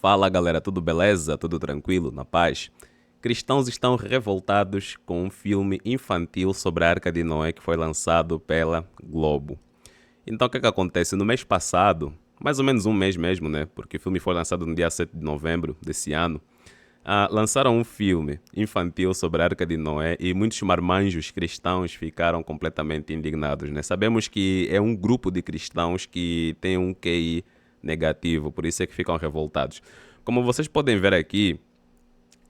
Fala galera, tudo beleza? Tudo tranquilo? Na paz? Cristãos estão revoltados com um filme infantil sobre a Arca de Noé que foi lançado pela Globo. Então o que acontece? No mês passado, mais ou menos um mês mesmo, né? Porque o filme foi lançado no dia 7 de novembro desse ano. Lançaram um filme infantil sobre a Arca de Noé e muitos marmanjos cristãos ficaram completamente indignados, né? Sabemos que é um grupo de cristãos que tem um QI negativo, por isso é que ficam revoltados. Como vocês podem ver aqui,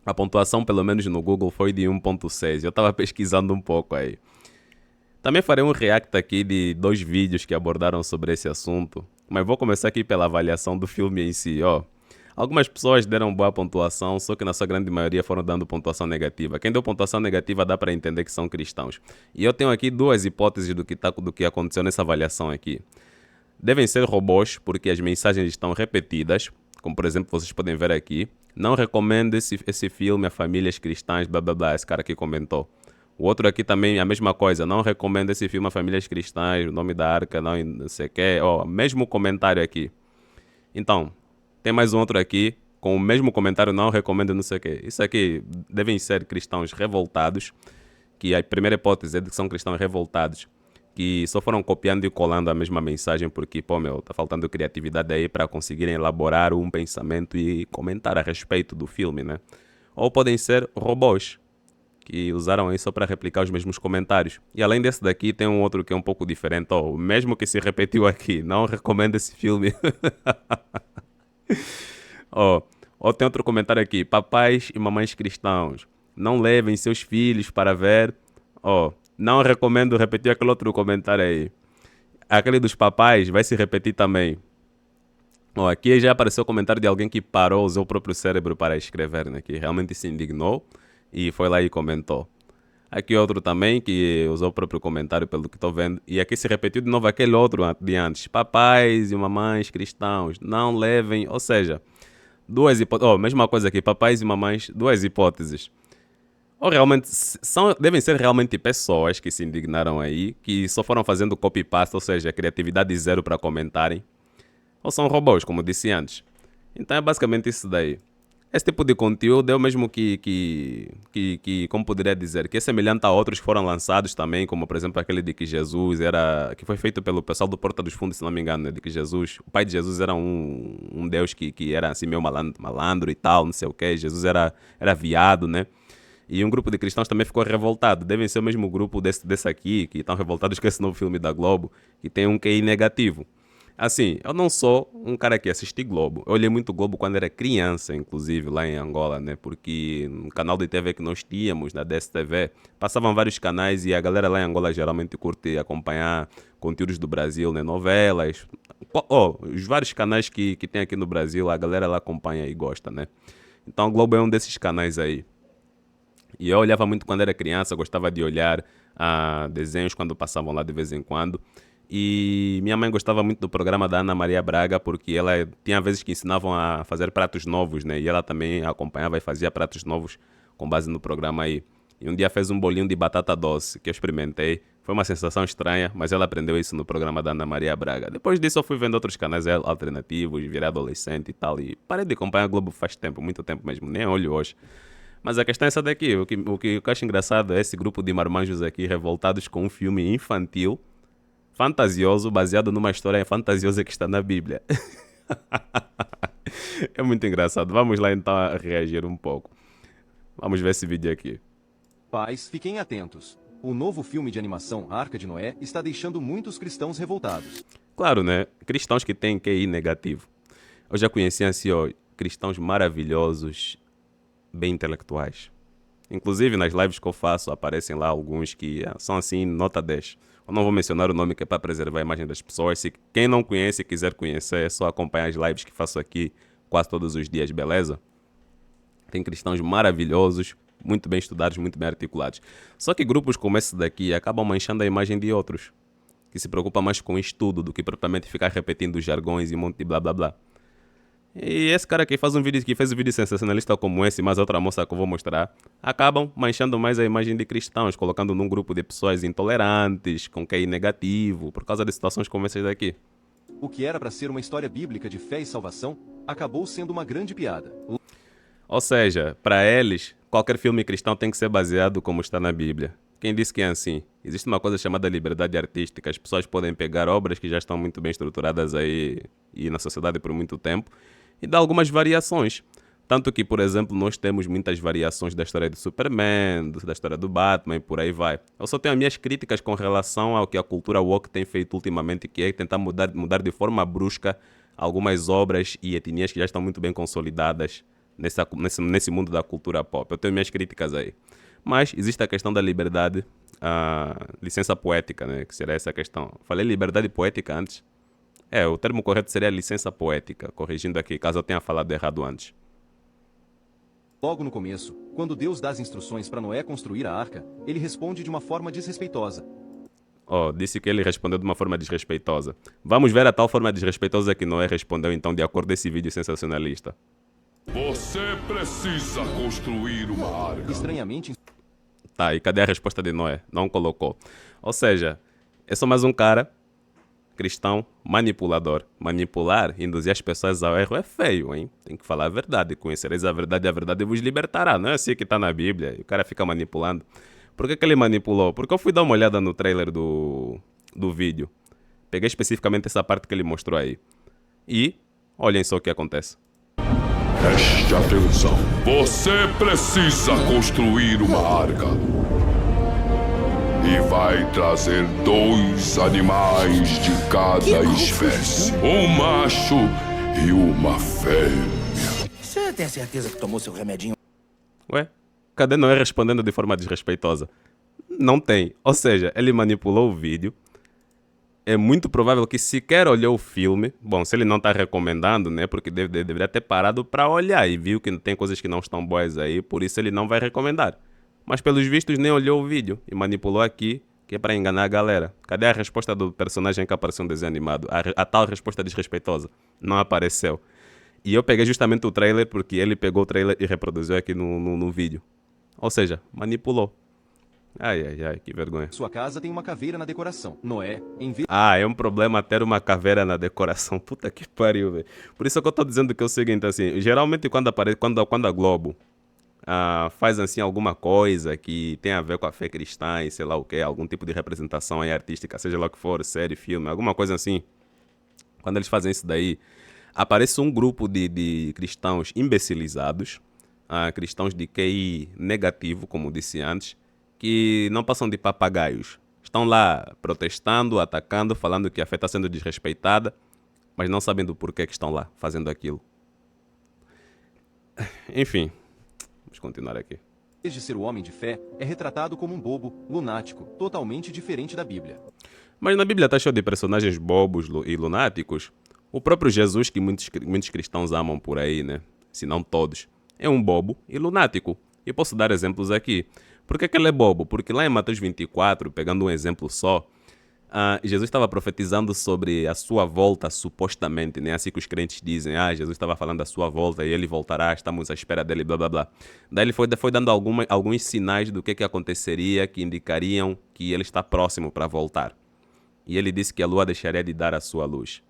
a pontuação, pelo menos no Google, foi de 1.6. Eu estava pesquisando um pouco aí. Também farei um react aqui de 2 vídeos que abordaram sobre esse assunto, mas vou começar aqui pela avaliação do filme em si, ó. Algumas pessoas deram boa pontuação, só que na sua grande maioria foram dando pontuação negativa. Quem deu pontuação negativa dá para entender que são cristãos. E eu tenho aqui 2 hipóteses do que aconteceu nessa avaliação aqui. Devem ser robôs, porque as mensagens estão repetidas, como por exemplo vocês podem ver aqui. Não recomendo esse filme a famílias cristãs, blá blá blá, esse cara que comentou. O outro aqui também a mesma coisa, não recomendo esse filme a famílias cristãs, o nome da arca, não sei o que, ó, mesmo comentário aqui. Então, tem mais um outro aqui, com o mesmo comentário, não recomendo não sei o que. Isso aqui devem ser cristãos revoltados, que a primeira hipótese é de que são cristãos revoltados, que só foram copiando e colando a mesma mensagem porque, pô, meu, tá faltando criatividade aí para conseguirem elaborar um pensamento e comentar a respeito do filme, né? Ou podem ser robôs, que usaram isso só para replicar os mesmos comentários. E além desse daqui, tem um outro que é um pouco diferente, ó, o mesmo que se repetiu aqui, não recomendo esse filme. Ó, ó, tem outro comentário aqui, papais e mamães cristãos, não levem seus filhos para ver, ó, não recomendo repetir aquele outro comentário aí. Aquele dos papais vai se repetir também. Ó, aqui já apareceu o comentário de alguém que parou, usou o próprio cérebro para escrever, né? Que realmente se indignou e foi lá e comentou. Aqui outro também que usou o próprio comentário pelo que estou vendo. E aqui se repetiu de novo aquele outro de antes. Papais e mamães cristãos, não levem... Ou seja, 2 hipóteses... Oh, mesma coisa aqui, papais e mamães, 2 hipóteses. Ou realmente devem ser realmente pessoas que se indignaram aí, que só foram fazendo copy-paste, ou seja, criatividade zero para comentarem. Ou são robôs, como disse antes. Então é basicamente isso daí. Esse tipo de conteúdo é o mesmo como poderia dizer, que é semelhante a outros que foram lançados também, como por exemplo aquele de que Jesus era, que foi feito pelo pessoal do Porta dos Fundos, se não me engano, né? De que Jesus, o pai de Jesus era um Deus que era assim meio malandro e tal, não sei o que, Jesus era viado, né? E um grupo de cristãos também ficou revoltado. Devem ser o mesmo grupo desse aqui, que estão revoltados com esse novo filme da Globo, que tem um QI negativo. Assim, eu não sou um cara que assiste Globo. Eu olhei muito Globo quando era criança, inclusive, lá em Angola, né? Porque no canal de TV que nós tínhamos, na DSTV, passavam vários canais e a galera lá em Angola geralmente curte acompanhar conteúdos do Brasil, né? Novelas. Os vários canais que tem aqui no Brasil, a galera lá acompanha e gosta, né? Então, o Globo é um desses canais aí. E eu olhava muito quando era criança, gostava de olhar desenhos quando passavam lá de vez em quando. E minha mãe gostava muito do programa da Ana Maria Braga, porque ela tinha vezes que ensinavam a fazer pratos novos, né? E ela também acompanhava e fazia pratos novos com base no programa aí. E um dia fez um bolinho de batata doce, que eu experimentei. Foi uma sensação estranha, mas ela aprendeu isso no programa da Ana Maria Braga. Depois disso eu fui vendo outros canais alternativos, virei adolescente e tal. E parei de acompanhar a Globo faz tempo, muito tempo mesmo, nem olho hoje. Mas a questão é essa daqui. O que eu acho engraçado é esse grupo de marmanjos aqui revoltados com um filme infantil, fantasioso, baseado numa história fantasiosa que está na Bíblia. É muito engraçado. Vamos lá então a reagir um pouco. Vamos ver esse vídeo aqui. Pais, fiquem atentos. O novo filme de animação Arca de Noé está deixando muitos cristãos revoltados. Claro, né? Cristãos que têm QI negativo. Eu já conheci assim, ó, cristãos maravilhosos, bem intelectuais. Inclusive nas lives que eu faço aparecem lá alguns que são assim nota 10. Eu não vou mencionar o nome que é para preservar a imagem das pessoas. Se quem não conhece e quiser conhecer, é só acompanhar as lives que faço aqui quase todos os dias, beleza? Tem cristãos maravilhosos, muito bem estudados, muito bem articulados. Só que grupos como esse daqui acabam manchando a imagem de outros, que se preocupam mais com o estudo do que propriamente ficar repetindo jargões e um monte de blá blá blá. E esse cara que faz um vídeo, que fez um vídeo sensacionalista como esse, mais outra moça que eu vou mostrar, acabam manchando mais a imagem de cristãos, colocando num grupo de pessoas intolerantes, com QI negativo, por causa de situações como essas daqui. O que era para ser uma história bíblica de fé e salvação, acabou sendo uma grande piada. Ou seja, para eles, qualquer filme cristão tem que ser baseado como está na Bíblia. Quem disse que é assim? Existe uma coisa chamada liberdade artística. As pessoas podem pegar obras que já estão muito bem estruturadas aí e na sociedade por muito tempo e dar algumas variações. Tanto que, por exemplo, nós temos muitas variações da história do Superman, da história do Batman e por aí vai. Eu só tenho as minhas críticas com relação ao que a cultura woke tem feito ultimamente, que é tentar mudar de forma brusca algumas obras e etnias que já estão muito bem consolidadas nesse mundo da cultura pop. Eu tenho minhas críticas aí. Mas existe a questão da liberdade, a licença poética, né? Que será essa questão. Falei liberdade poética antes? O termo correto seria licença poética, corrigindo aqui, caso eu tenha falado errado antes. Logo no começo, quando Deus dá as instruções para Noé construir a arca, ele responde de uma forma desrespeitosa. Disse que ele respondeu de uma forma desrespeitosa. Vamos ver a tal forma desrespeitosa que Noé respondeu então, de acordo com esse vídeo sensacionalista. Você precisa construir uma arca. Estranhamente, Tá, e cadê a resposta de Noé? Não colocou. Ou seja, é só mais um cara cristão manipulador. Manipular, induzir as pessoas ao erro é feio, hein? Tem que falar a verdade. Conhecereis a verdade vos libertará. Não é assim que tá na Bíblia. E o cara fica manipulando. Por que ele manipulou? Porque eu fui dar uma olhada no trailer do vídeo. Peguei especificamente essa parte que ele mostrou aí. E olhem só o que acontece. Preste atenção. Você precisa construir uma arca. E vai trazer 2 animais de cada espécie. Um macho e uma fêmea. Você tem certeza que tomou seu remedinho? Ué? Cadê Noé respondendo de forma desrespeitosa? Não tem. Ou seja, ele manipulou o vídeo. É muito provável que sequer olhou o filme. Bom, se ele não está recomendando, né? Porque deveria ter parado para olhar e viu que tem coisas que não estão boas aí, por isso ele não vai recomendar. Mas pelos vistos nem olhou o vídeo e manipulou aqui, que é para enganar a galera. Cadê a resposta do personagem que apareceu no desenho animado? A tal resposta desrespeitosa. Não apareceu. E eu peguei justamente o trailer porque ele pegou o trailer e reproduziu aqui no vídeo. Ou seja, manipulou. Ai, que vergonha. sua casa tem uma caveira na decoração. Noé, em vez É um problema ter uma caveira na decoração. Puta que pariu, velho. Por isso que eu tô dizendo que é o seguinte, assim, geralmente quando a Globo faz assim alguma coisa que tem a ver com a fé cristã e sei lá o que, algum tipo de representação aí artística, seja lá o que for, série, filme, alguma coisa assim. Quando eles fazem isso daí, aparece um grupo de cristãos imbecilizados, cristãos de QI negativo, como disse antes, que não passam de papagaios. Estão lá protestando, atacando, falando que a fé está sendo desrespeitada, mas não sabem do porquê que estão lá fazendo aquilo. Enfim, vamos continuar aqui. de ser o homem de fé, é retratado como um bobo, lunático, totalmente diferente da Bíblia. Mas na Bíblia está cheio de personagens bobos e lunáticos. O próprio Jesus, que muitos cristãos amam por aí, né? Se não todos, é um bobo e lunático. E posso dar exemplos aqui. Por que ele é bobo? Porque lá em Mateus 24, pegando um exemplo só, Jesus estava profetizando sobre a sua volta, supostamente, né? Assim que os crentes dizem, Jesus estava falando da sua volta e ele voltará, estamos à espera dele, blá blá blá. Daí ele foi dando alguns sinais do que aconteceria que indicariam que ele está próximo para voltar. E ele disse que a lua deixaria de dar a sua luz.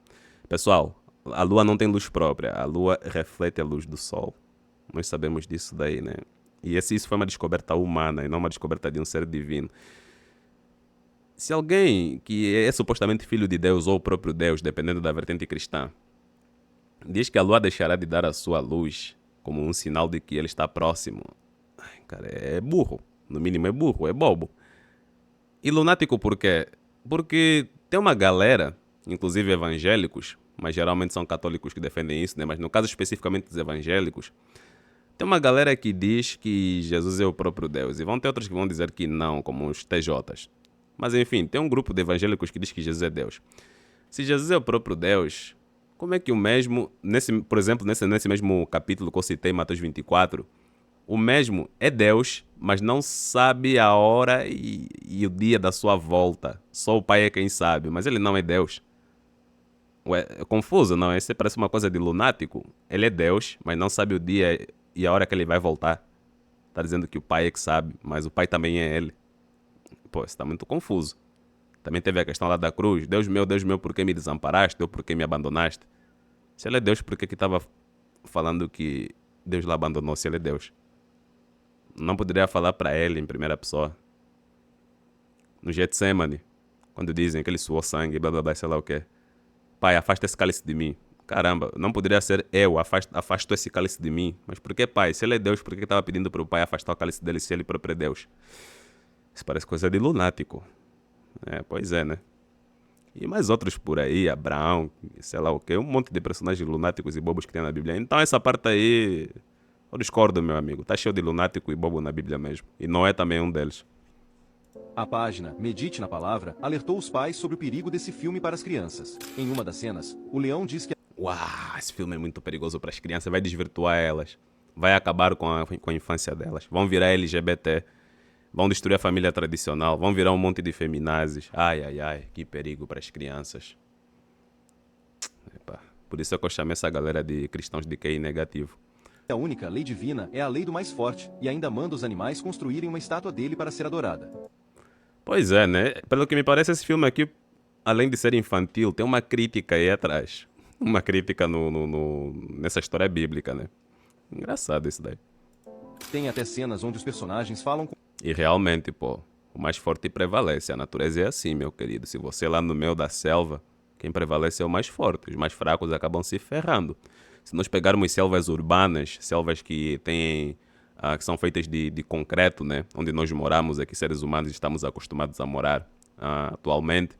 Pessoal, a lua não tem luz própria, a lua reflete a luz do sol. Nós sabemos disso daí, né? E isso foi uma descoberta humana e não uma descoberta de um ser divino. Se alguém que é supostamente filho de Deus ou o próprio Deus, dependendo da vertente cristã, diz que a lua deixará de dar a sua luz como um sinal de que ele está próximo, cara, é burro. No mínimo é burro, é bobo. E lunático por quê? Porque tem uma galera, inclusive evangélicos, mas geralmente são católicos que defendem isso, né? Mas no caso especificamente dos evangélicos, tem uma galera que diz que Jesus é o próprio Deus. E vão ter outros que vão dizer que não, como os TJs. Mas enfim, tem um grupo de evangélicos que diz que Jesus é Deus. Se Jesus é o próprio Deus, como é que o mesmo, por exemplo, nesse mesmo capítulo que eu citei, Mateus 24, o mesmo é Deus, mas não sabe a hora e o dia da sua volta. Só o Pai é quem sabe, mas ele não é Deus. Ué, é confuso, não? Isso parece uma coisa de lunático. Ele é Deus, mas não sabe o dia e a hora que ele vai voltar. Tá dizendo que o pai é que sabe, mas o pai também é ele. Pô, isso tá muito confuso. Também teve a questão lá da cruz. Deus meu, por que me desamparaste? Ou por que me abandonaste? Se ele é Deus, por que que tava falando que Deus lá abandonou se ele é Deus? Não poderia falar para ele em primeira pessoa. No Getsemane, quando dizem que ele suou sangue, blá blá blá, sei lá o quê. Pai, afasta esse cálice de mim. Caramba, não poderia ser eu, afasto esse cálice de mim. Mas por que, pai? Se ele é Deus, por que estava pedindo para o pai afastar o cálice dele se ele próprio é Deus? Isso parece coisa de lunático. É, pois é, né? E mais outros por aí, Abraão, sei lá o quê. Um monte de personagens lunáticos e bobos que tem na Bíblia. Então essa parte aí, eu discordo, meu amigo. Tá cheio de lunático e bobo na Bíblia mesmo. E Noé também é um deles. A página Medite na Palavra alertou os pais sobre o perigo desse filme para as crianças. Em uma das cenas, o leão diz que Uau, esse filme é muito perigoso para as crianças. Vai desvirtuar elas. Vai acabar com a infância delas. Vão virar LGBT. Vão destruir a família tradicional. Vão virar um monte de feminazes. Ai, ai, ai. Que perigo para as crianças. Epa. Por isso é que eu chamei essa galera de cristãos de QI negativo. a única lei divina é a lei do mais forte e ainda manda os animais construírem uma estátua dele para ser adorada. Pois é, né? Pelo que me parece, esse filme aqui, além de ser infantil, tem uma crítica aí atrás. Uma crítica nessa história bíblica, né? Engraçado isso daí. Tem até cenas onde os personagens falam com E realmente, pô, o mais forte prevalece. A natureza é assim, meu querido. Se você lá no meio da selva, quem prevalece é o mais forte. Os mais fracos acabam se ferrando. Se nós pegarmos selvas urbanas, selvas que têm, que são feitas de concreto, né? Onde nós moramos aqui, seres humanos, estamos acostumados a morar atualmente,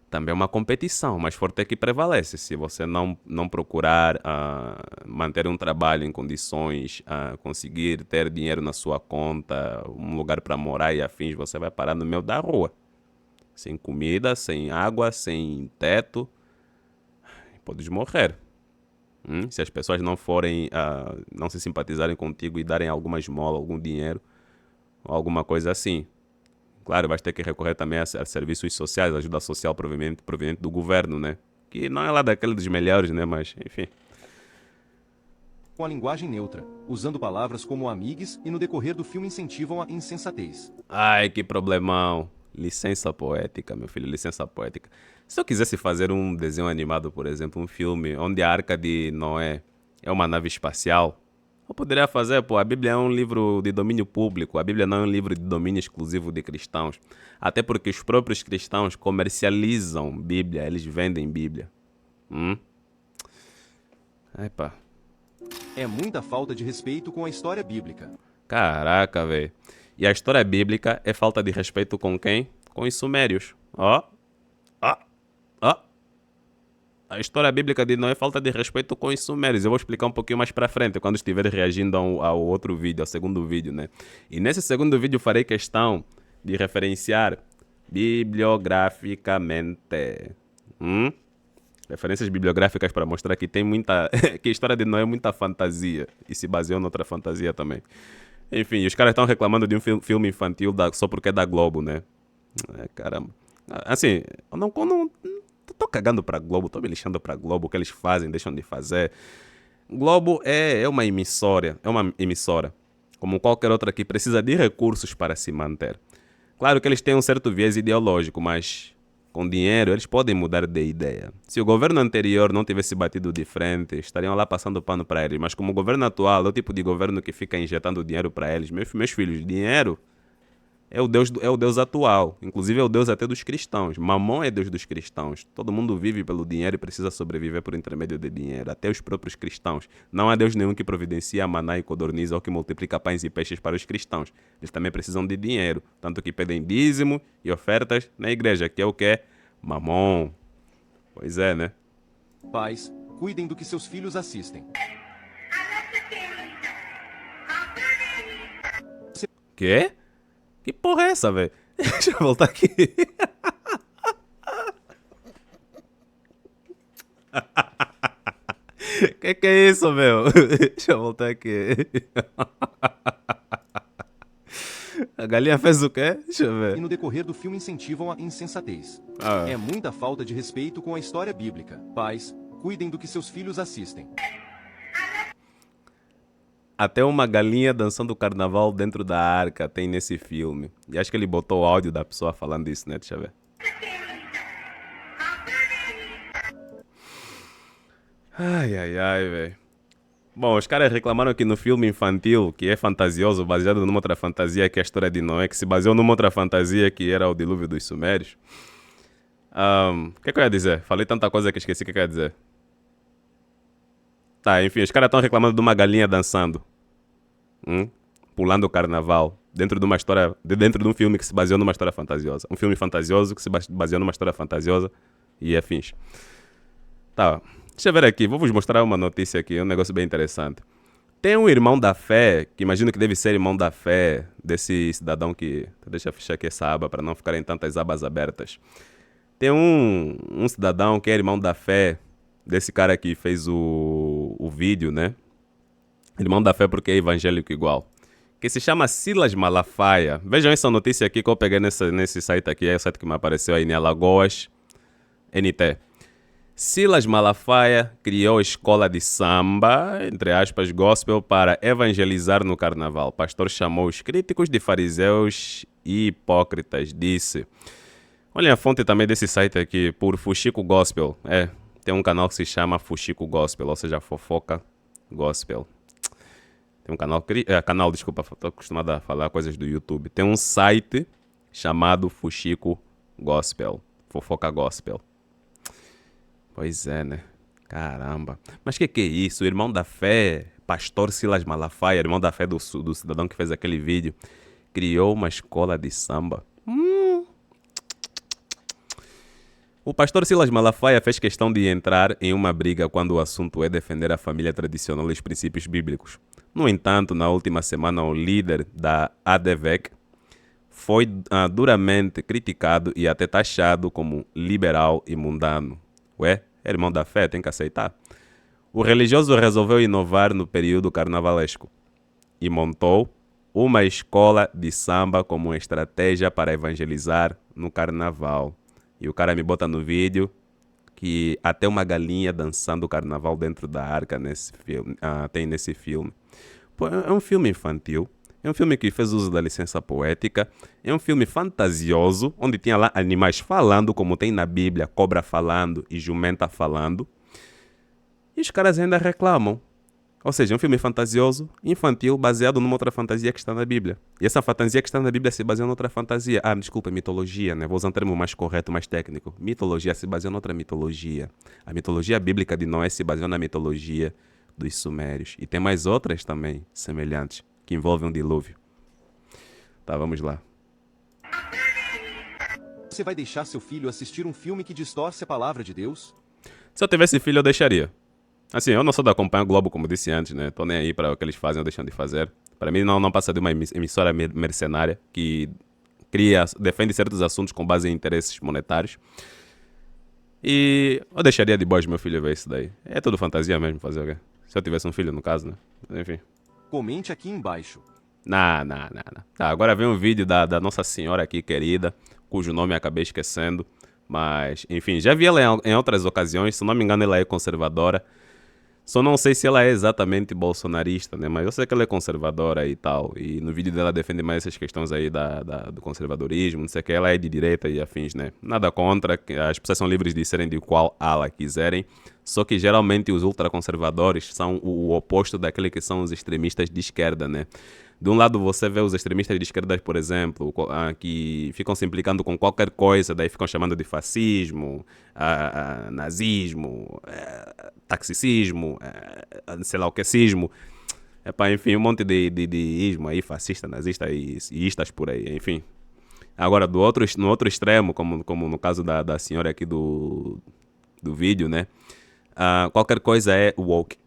também é uma competição, mas forte é que prevalece. Se você não procurar manter um trabalho em condições, conseguir ter dinheiro na sua conta, um lugar para morar e afins, você vai parar no meio da rua. Sem comida, sem água, sem teto. Podes morrer. Se as pessoas não forem, não se simpatizarem contigo e darem alguma esmola, algum dinheiro, ou alguma coisa assim. Claro, vais ter que recorrer também a serviços sociais, ajuda social proveniente do governo, né? Que não é lá daquele dos melhores, né? Mas, enfim. a linguagem neutra, usando palavras como amigues e no decorrer do filme incentivam a insensatez. Ai, que problemão. Licença poética, meu filho, licença poética. Se eu quisesse fazer um desenho animado, por exemplo, um filme onde a Arca de Noé é uma nave espacial, eu poderia fazer, pô, a Bíblia é um livro de domínio público, a Bíblia não é um livro de domínio exclusivo de cristãos. Até porque os próprios cristãos comercializam Bíblia, eles vendem Bíblia. Epa, É muita falta de respeito com a história bíblica. caraca, velho. E a história bíblica é falta de respeito com quem? Com os sumérios. Ó, ó, ó. A história bíblica de Noé é falta de respeito com os sumérios. Eu vou explicar um pouquinho mais pra frente, quando estiver reagindo ao outro vídeo, ao segundo vídeo, né? E nesse segundo vídeo farei questão de referenciar bibliograficamente. Referências bibliográficas para mostrar que tem muita... que a história de Noé é muita fantasia. E se baseou noutra fantasia também. Enfim, os caras estão reclamando de um filme infantil só porque é da Globo, né? Caramba. Assim, eu não tô cagando pra Globo, tô me lixando pra Globo, o que eles fazem, deixam de fazer. Globo é uma emissora, como qualquer outra que precisa de recursos para se manter. Claro que eles têm um certo viés ideológico, mas com dinheiro eles podem mudar de ideia. Se o governo anterior não tivesse batido de frente, estariam lá passando pano para eles. Mas como o governo atual é o tipo de governo que fica injetando dinheiro para eles, meus filhos, dinheiro é o Deus atual. Inclusive é o Deus até dos cristãos. Mamon é Deus dos cristãos. Todo mundo vive pelo dinheiro e precisa sobreviver por intermédio de dinheiro. Até os próprios cristãos. Não há Deus nenhum que providencia maná e codorniz ou que multiplica pães e peixes para os cristãos. Eles também precisam de dinheiro. Tanto que pedem dízimo e ofertas na igreja, que é o quê? Mamon. Pois é, né? Pais, cuidem do que seus filhos assistem. Quê? Que porra é essa, velho? Deixa eu voltar aqui. Que é isso, meu? Deixa eu voltar aqui. A galinha fez o quê? Deixa eu e ver. no decorrer do filme incentivam a insensatez. Ah. É muita falta de respeito com a história bíblica. Pais, cuidem do que seus filhos assistem. Até uma galinha dançando carnaval dentro da arca tem nesse filme. E acho que ele botou o áudio da pessoa falando isso, né? Deixa eu ver. Ai, ai, ai, velho. Bom, os caras reclamaram que no filme infantil, que é fantasioso, baseado numa outra fantasia que é a história de Noé, que se baseou numa outra fantasia que era o dilúvio dos Sumérios. O que eu ia dizer? Falei tanta coisa que esqueci o que eu ia dizer. Tá, enfim, os caras estão reclamando de uma galinha dançando. Pulando o carnaval. Dentro de uma história. Dentro de um filme que se baseou numa história fantasiosa. Um filme fantasioso que se baseou numa história fantasiosa e afins. Tá, deixa eu ver aqui. Vou vos mostrar uma notícia aqui, um negócio bem interessante. Tem um irmão da fé, que imagino que deve ser irmão da fé desse cidadão que... Deixa eu fechar aqui essa aba para não ficarem tantas abas abertas. Tem um cidadão que é irmão da fé desse cara que fez o vídeo, né? Irmão da fé porque é evangélico igual. Que se chama Silas Malafaia. Vejam essa notícia aqui que eu peguei nesse site aqui. É o site que me apareceu aí em Alagoas, NT. Silas Malafaia criou escola de samba, entre aspas, gospel, para evangelizar no carnaval. O pastor chamou os críticos de fariseus e hipócritas, disse. Olhem a fonte também desse site aqui, por Fuxico Gospel. Tem um canal que se chama Fuxico Gospel, ou seja, fofoca gospel. Tem um canal, desculpa, estou acostumado a falar coisas do YouTube. Tem um site chamado Fuxico Gospel, fofoca gospel. Pois é, né? Caramba. Mas que é isso? O irmão da fé, pastor Silas Malafaia, irmão da fé do cidadão que fez aquele vídeo, criou uma escola de samba. O pastor Silas Malafaia fez questão de entrar em uma briga quando o assunto é defender a família tradicional e os princípios bíblicos. No entanto, na última semana, o líder da ADVEC foi duramente criticado e até taxado como liberal e mundano. Ué, é irmão da fé, tem que aceitar. O religioso resolveu inovar no período carnavalesco e montou uma escola de samba como uma estratégia para evangelizar no carnaval. E o cara me bota no vídeo que até uma galinha dançando o carnaval dentro da arca tem nesse filme. Pô, é um filme infantil, é um filme que fez uso da licença poética, é um filme fantasioso, onde tinha lá animais falando, como tem na Bíblia, cobra falando e jumenta falando. E os caras ainda reclamam. Ou seja, é um filme fantasioso, infantil, baseado numa outra fantasia que está na Bíblia. E essa fantasia que está na Bíblia se baseia em outra fantasia. Desculpa, mitologia, né? Vou usar um termo mais correto, mais técnico. Mitologia se baseia em outra mitologia. A mitologia bíblica de Noé se baseia na mitologia dos Sumérios. E tem mais outras também semelhantes, que envolvem um dilúvio. Tá, vamos lá. Você vai deixar seu filho assistir um filme que distorce a palavra de Deus? Se eu tivesse filho, eu deixaria. Assim, eu não sou da Acompanha Globo, como disse antes, né? Tô nem aí para o que eles fazem ou deixam de fazer. Para mim, não passa de uma emissora mercenária que defende certos assuntos com base em interesses monetários. E eu deixaria de boas meu filho ver isso daí. É tudo fantasia mesmo, fazer o quê? Se eu tivesse um filho, no caso, né? Enfim. Comente aqui embaixo. Não. Tá, agora vem um vídeo da Nossa Senhora aqui, querida, cujo nome eu acabei esquecendo. Mas, enfim, já vi ela em outras ocasiões. Se não me engano, ela é conservadora. Só não sei se ela é exatamente bolsonarista, né? Mas eu sei que ela é conservadora e tal. E no vídeo dela defende mais essas questões aí do conservadorismo, não sei o que. Ela é de direita e afins, né? Nada contra, as pessoas são livres de serem de qual ala quiserem. Só que geralmente os ultraconservadores são o oposto daquele que são os extremistas de esquerda, né? De um lado você vê os extremistas de esquerda, por exemplo, que ficam se implicando com qualquer coisa, daí ficam chamando de fascismo, nazismo, taxicismo, sei lá o que, cismo. Enfim, um monte de ismo aí, fascista, nazista e istas por aí, enfim. Agora, no outro extremo, como no caso da senhora aqui do vídeo, né? Qualquer coisa é woke.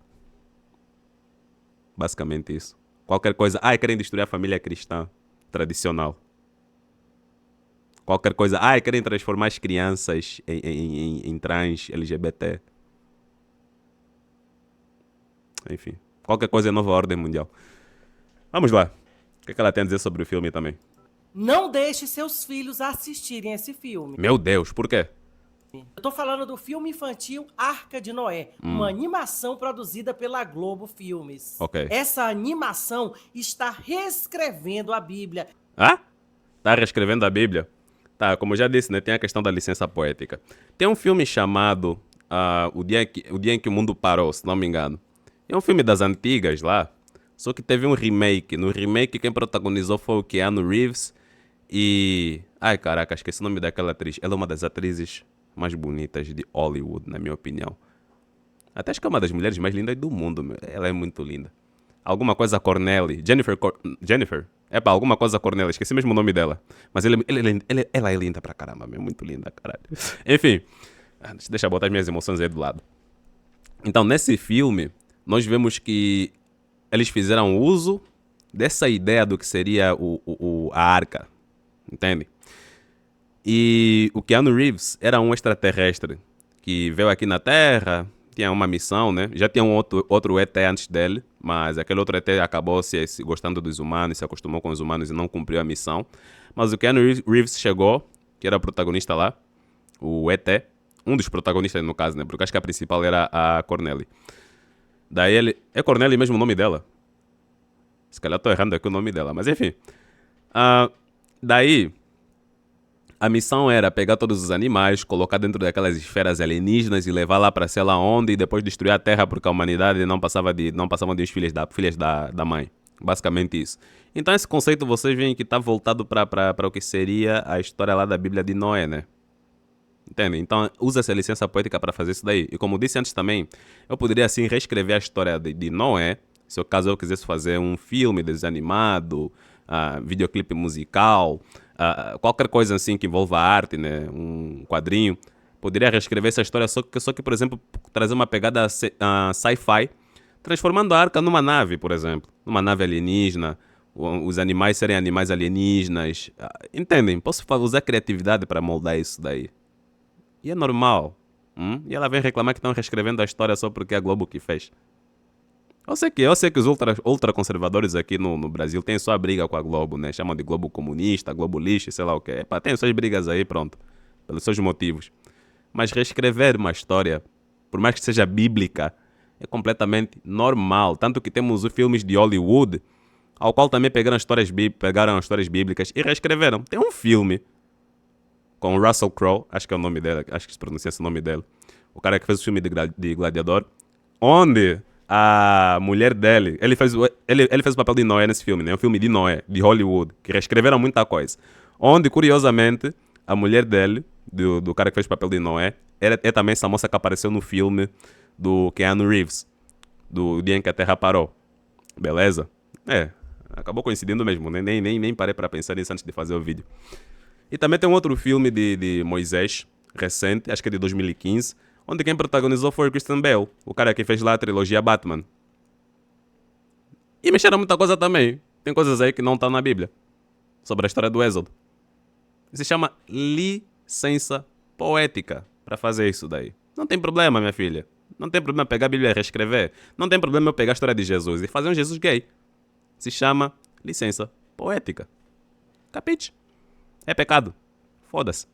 Basicamente isso. Qualquer coisa, querem destruir a família cristã tradicional. Qualquer coisa, querem transformar as crianças em trans, LGBT. Enfim, qualquer coisa é nova ordem mundial. Vamos lá. O que ela tem a dizer sobre o filme também? Não deixe seus filhos assistirem esse filme. Meu Deus, por quê? Eu tô falando do filme infantil Arca de Noé, uma animação produzida pela Globo Filmes. Ok. Essa animação está reescrevendo a Bíblia. Ah? Tá reescrevendo a Bíblia? Tá, como eu já disse, né? Tem a questão da licença poética. Tem um filme chamado o Dia em que o Mundo Parou, se não me engano. É um filme das antigas lá, só que teve um remake. No remake, quem protagonizou foi o Keanu Reeves e... Ai, caraca, esqueci o nome daquela atriz. Ela é uma das atrizes mais bonitas de Hollywood, na minha opinião. Até acho que é uma das mulheres mais lindas do mundo, meu. Ela é muito linda. Alguma coisa Cornelli. Jennifer? É pá, alguma coisa Cornelli. Esqueci mesmo o nome dela. Mas ela é linda pra caramba, meu. Muito linda, caralho. Enfim. Deixa eu botar as minhas emoções aí do lado. Então, nesse filme, nós vemos que eles fizeram uso dessa ideia do que seria a arca. Entende? E o Keanu Reeves era um extraterrestre que veio aqui na Terra, tinha uma missão, né? Já tinha um outro ET antes dele, mas aquele outro ET acabou se gostando dos humanos, se acostumou com os humanos e não cumpriu a missão. Mas o Keanu Reeves chegou, que era o protagonista lá, o ET, um dos protagonistas no caso, né? Porque acho que a principal era a Cornelli. Daí ele... É Cornelli mesmo o nome dela? Se calhar estou errando aqui o nome dela, mas enfim. Daí... A missão era pegar todos os animais, colocar dentro daquelas esferas alienígenas e levar lá para sei lá onde e depois destruir a Terra porque a humanidade não passavam de os filhos da mãe. Basicamente isso. Então esse conceito vocês veem que está voltado para o que seria a história lá da Bíblia de Noé, né? Entende? Então usa-se a licença poética para fazer isso daí. E como disse antes também, eu poderia assim reescrever a história de Noé, se caso eu quisesse fazer um filme desanimado, videoclipe musical... qualquer coisa assim que envolva arte, né? Um quadrinho, poderia reescrever essa história, só que por exemplo, trazer uma pegada sci-fi, transformando a arca numa nave, por exemplo. Numa nave alienígena, os animais serem animais alienígenas. Entendem? Posso usar criatividade para moldar isso daí. E é normal. E ela vem reclamar que estão reescrevendo a história só porque é a Globo que fez. Eu sei que os ultraconservadores aqui no Brasil têm sua briga com a Globo, né? Chamam de Globo comunista, Globo lixo, sei lá o quê. Tem suas brigas aí, pronto. Pelos seus motivos. Mas reescrever uma história, por mais que seja bíblica, é completamente normal. Tanto que temos os filmes de Hollywood, ao qual também pegaram histórias bíblicas e reescreveram. Tem um filme com o Russell Crowe, acho que é o nome dele, acho que se pronuncia esse nome dele. O cara que fez o filme de Gladiador, onde... a mulher dele, ele fez o papel de Noé nesse filme, né? É um filme de Noé, de Hollywood, que reescreveram muita coisa. Onde, curiosamente, a mulher dele, do cara que fez o papel de Noé, é também essa moça que apareceu no filme do Keanu Reeves, do Dia em que a Terra Parou. Beleza? Acabou coincidindo mesmo, né? Nem parei para pensar nisso antes de fazer o vídeo. E também tem um outro filme de Moisés, recente, acho que é de 2015, onde quem protagonizou foi o Christian Bale, o cara que fez lá a trilogia Batman. E mexeram muita coisa também. Tem coisas aí que não estão na Bíblia. Sobre a história do Êxodo. Se chama licença poética para fazer isso daí. Não tem problema, minha filha. Não tem problema pegar a Bíblia e reescrever. Não tem problema eu pegar a história de Jesus e fazer um Jesus gay. Se chama licença poética. Capite? É pecado. Foda-se.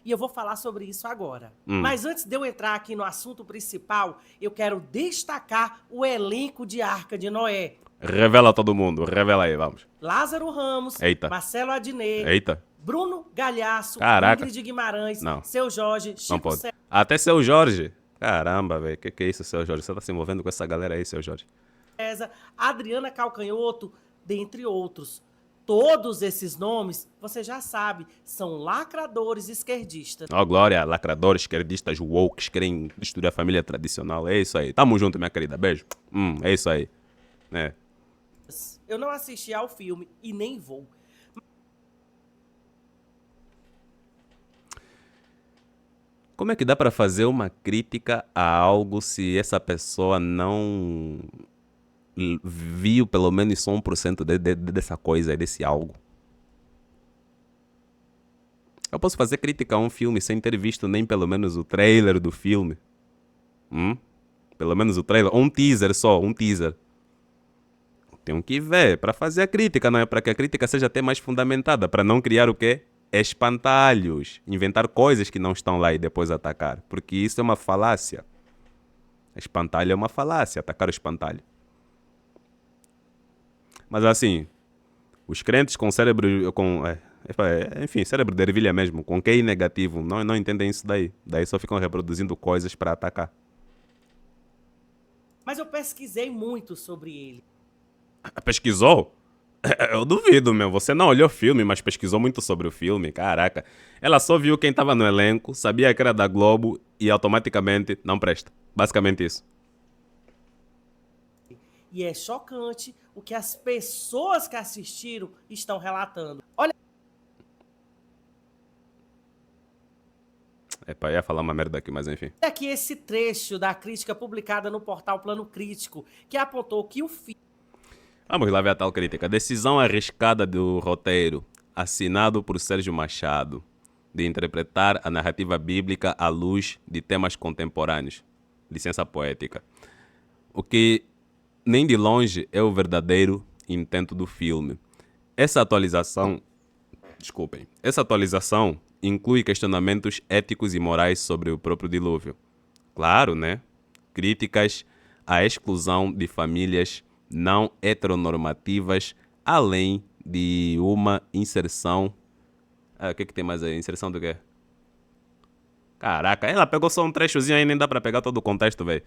E eu vou falar sobre isso agora. Mas antes de eu entrar aqui no assunto principal, eu quero destacar o elenco de Arca de Noé. Revela todo mundo, revela aí, vamos. Lázaro Ramos, Eita. Marcelo Adnet, Eita. Bruno Galhaço, Caraca. Ingrid Guimarães, Não. Seu Jorge, Não Chico pode. Até Seu Jorge. Caramba, velho. Que é isso, Seu Jorge? Você tá se envolvendo com essa galera aí, Seu Jorge? César, Adriana Calcanhoto, dentre outros. Todos esses nomes, você já sabe, são lacradores esquerdistas. Ó, glória, lacradores, esquerdistas, woke, querem destruir a família tradicional. É isso aí. Tamo junto, minha querida. Beijo. É isso aí. Eu não assisti ao filme e nem vou. Como é que dá pra fazer uma crítica a algo se essa pessoa não viu pelo menos só 1% dessa coisa, desse algo? Eu posso fazer crítica a um filme sem ter visto nem pelo menos o trailer do filme. Pelo menos o trailer. Ou um teaser só, um teaser. Tem que ver para fazer a crítica, não é? Para que a crítica seja até mais fundamentada, para não criar o quê? Espantalhos, inventar coisas que não estão lá e depois atacar, porque isso é uma falácia. Espantalho é uma falácia, atacar o espantalho. Mas assim, os crentes com cérebro, enfim, cérebro de ervilha mesmo, com QI negativo, não entendem isso daí. Daí só ficam reproduzindo coisas para atacar. Mas eu pesquisei muito sobre ele. Pesquisou? Eu duvido, meu. Você não olhou o filme, mas pesquisou muito sobre o filme. Caraca. Ela só viu quem estava no elenco, sabia que era da Globo e automaticamente não presta. Basicamente isso. E é chocante o que as pessoas que assistiram estão relatando. Olha Epa, ia falar uma merda aqui, mas enfim. aqui esse trecho da crítica publicada no portal Plano Crítico, que apontou que o filme Vamos lá ver a tal crítica. Decisão arriscada do roteiro, assinado por Sérgio Machado, de interpretar a narrativa bíblica à luz de temas contemporâneos. Licença poética. O que nem de longe é o verdadeiro intento do filme. Essa atualização inclui questionamentos éticos e morais sobre o próprio dilúvio. Claro, né? Críticas à exclusão de famílias não heteronormativas, além de uma inserção... o que tem mais aí? Inserção do quê? Caraca, ela pegou só um trechozinho aí, nem dá pra pegar todo o contexto, velho.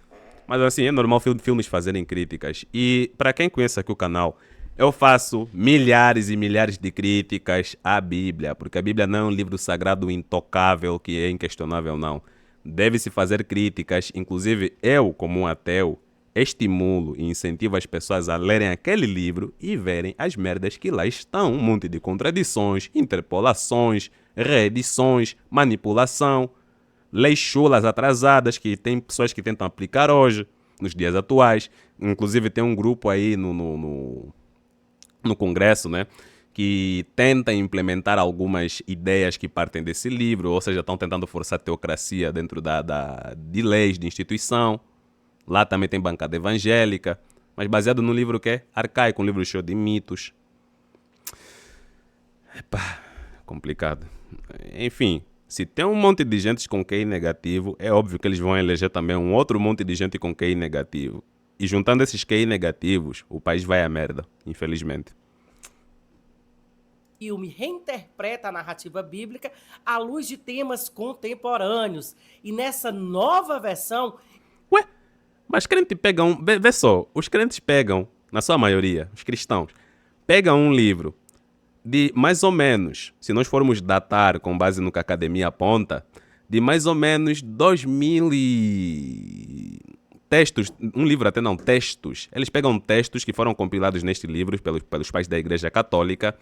Mas assim, é normal filmes fazerem críticas. E pra quem conhece aqui o canal, eu faço milhares e milhares de críticas à Bíblia, porque a Bíblia não é um livro sagrado intocável, que é inquestionável, não. Deve-se fazer críticas, inclusive eu, como um ateu, estimulo e incentivo as pessoas a lerem aquele livro e verem as merdas que lá estão. Um monte de contradições, interpolações, reedições, manipulação, leis chulas atrasadas que tem pessoas que tentam aplicar hoje, nos dias atuais. Inclusive tem um grupo aí no Congresso, né, que tenta implementar algumas ideias que partem desse livro, ou seja, estão tentando forçar a teocracia dentro de leis, de instituição. Lá também tem bancada evangélica, mas baseado no livro que é arcaico, um livro cheio de mitos. Epá, complicado. Enfim, se tem um monte de gente com QI negativo, é óbvio que eles vão eleger também um outro monte de gente com QI negativo. E juntando esses QI negativos, o país vai à merda, infelizmente. O filme reinterpreta a narrativa bíblica à luz de temas contemporâneos. E nessa nova versão... Ué, mas crente pegam... Vê só, os crentes pegam, na sua maioria, os cristãos, pegam um livro de mais ou menos, se nós formos datar com base no que a academia aponta, de mais ou menos 2000 textos, um livro até não, textos. Eles pegam textos que foram compilados neste livro pelos pais da Igreja Católica,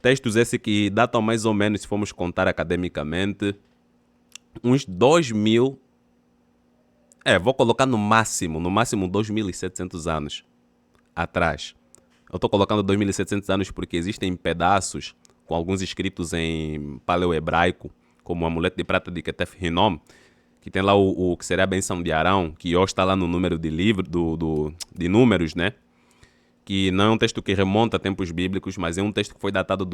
textos esses que datam mais ou menos, se formos contar academicamente, uns 2000, vou colocar no máximo 2.700 anos atrás. Eu estou colocando 2.700 anos porque existem pedaços com alguns escritos em paleo-hebraico, como o amuleto de prata de Ketef Hinnom, que tem lá o que seria a benção de Arão, que hoje está lá no número de livro, de números, né? Que não é um texto que remonta a tempos bíblicos, mas é um texto que foi datado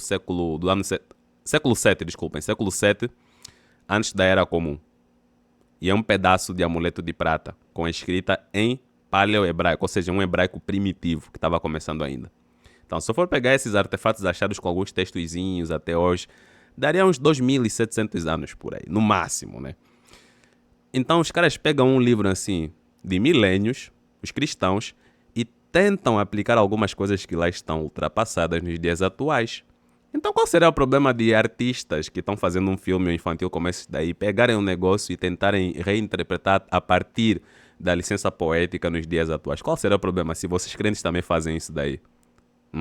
século VII, antes da Era Comum. E é um pedaço de amuleto de prata, com a escrita em paleo-hebraico, ou seja, um hebraico primitivo, que estava começando ainda. Então, se eu for pegar esses artefatos achados com alguns textozinhos até hoje, daria uns 2.700 anos por aí, no máximo, né? Então, os caras pegam um livro assim, de milênios, os cristãos, e tentam aplicar algumas coisas que lá estão ultrapassadas nos dias atuais. Então, qual será o problema de artistas que estão fazendo um filme infantil como esse daí, pegarem um negócio e tentarem reinterpretar a partir da licença poética nos dias atuais? Qual será o problema se vocês crentes também fazem isso daí?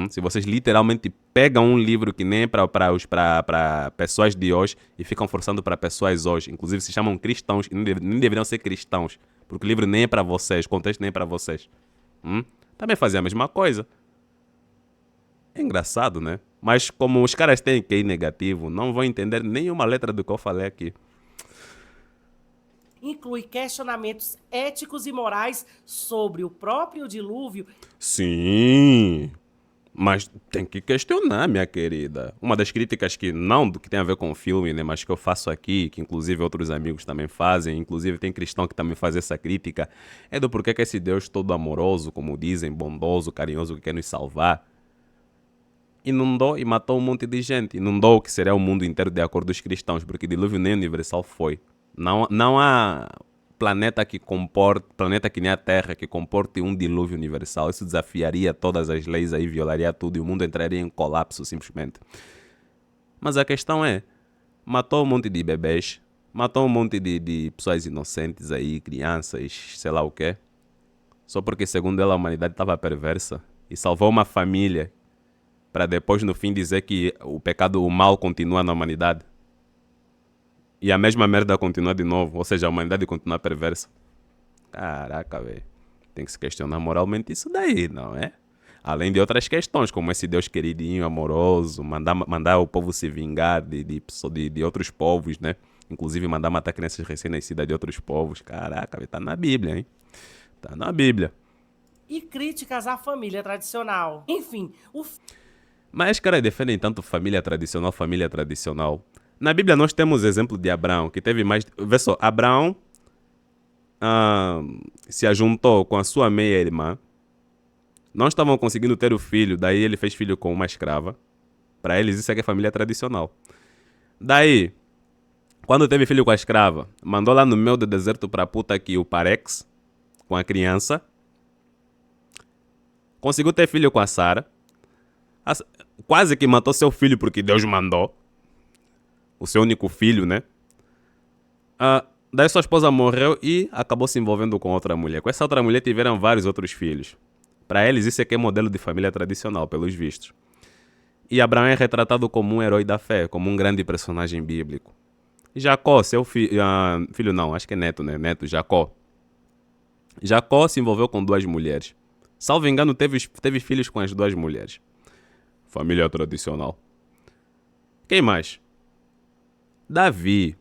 Se vocês literalmente pegam um livro que nem é para pessoas de hoje e ficam forçando para pessoas hoje, inclusive se chamam cristãos e nem deveriam ser cristãos, porque o livro nem é para vocês, o contexto nem é para vocês. Também fazem a mesma coisa. É engraçado, né? Mas como os caras têm QI negativo, não vão entender nenhuma letra do que eu falei aqui. inclui questionamentos éticos e morais sobre o próprio dilúvio. Sim, mas tem que questionar, minha querida. Uma das críticas que não do que tem a ver com o filme, né, mas que eu faço aqui, que inclusive outros amigos também fazem, inclusive tem cristão que também faz essa crítica, é do porquê que esse Deus todo amoroso, como dizem, bondoso, carinhoso, que quer nos salvar, inundou e matou um monte de gente. Inundou o que seria o mundo inteiro de acordo com os cristãos, porque dilúvio nem universal foi. Não há planeta que nem a Terra que comporte um dilúvio universal. Isso desafiaria todas as leis aí, violaria tudo e o mundo entraria em colapso simplesmente. Mas a questão é, matou um monte de bebês, matou um monte de pessoas inocentes aí, crianças, sei lá o quê, só porque segundo ela a humanidade estava perversa e salvou uma família para depois no fim dizer que o pecado, o mal continua na humanidade. E a mesma merda continua de novo, ou seja, a humanidade continua perversa. Caraca, velho. Tem que se questionar moralmente isso daí, não é? Além de outras questões, como esse Deus queridinho, amoroso, mandar o povo se vingar de outros povos, né? Inclusive mandar matar crianças recém-nascidas de outros povos. Caraca, velho, tá na Bíblia, hein? Tá na Bíblia. E críticas à família tradicional. Enfim, Mas, cara, defendem tanto família tradicional, família tradicional. Na Bíblia nós temos o exemplo de Abraão, que teve mais... Vê só, Abraão se ajuntou com a sua meia-irmã. Não estavam conseguindo ter o filho, daí ele fez filho com uma escrava. Para eles isso é que é família tradicional. Daí, quando teve filho com a escrava, mandou lá no meio do deserto pra puta aqui o Parex, com a criança. Conseguiu ter filho com a Sara. Quase que matou seu filho porque Deus mandou. O seu único filho, né? Daí sua esposa morreu e acabou se envolvendo com outra mulher. Com essa outra mulher tiveram vários outros filhos. Para eles isso é que é modelo de família tradicional, pelos vistos. E Abraão é retratado como um herói da fé, como um grande personagem bíblico. Jacó, seu filho não, acho que é neto, né? Neto, Jacó. Jacó se envolveu com 2 mulheres. Salvo engano, teve filhos com as 2 mulheres. Família tradicional. Quem mais? Davi.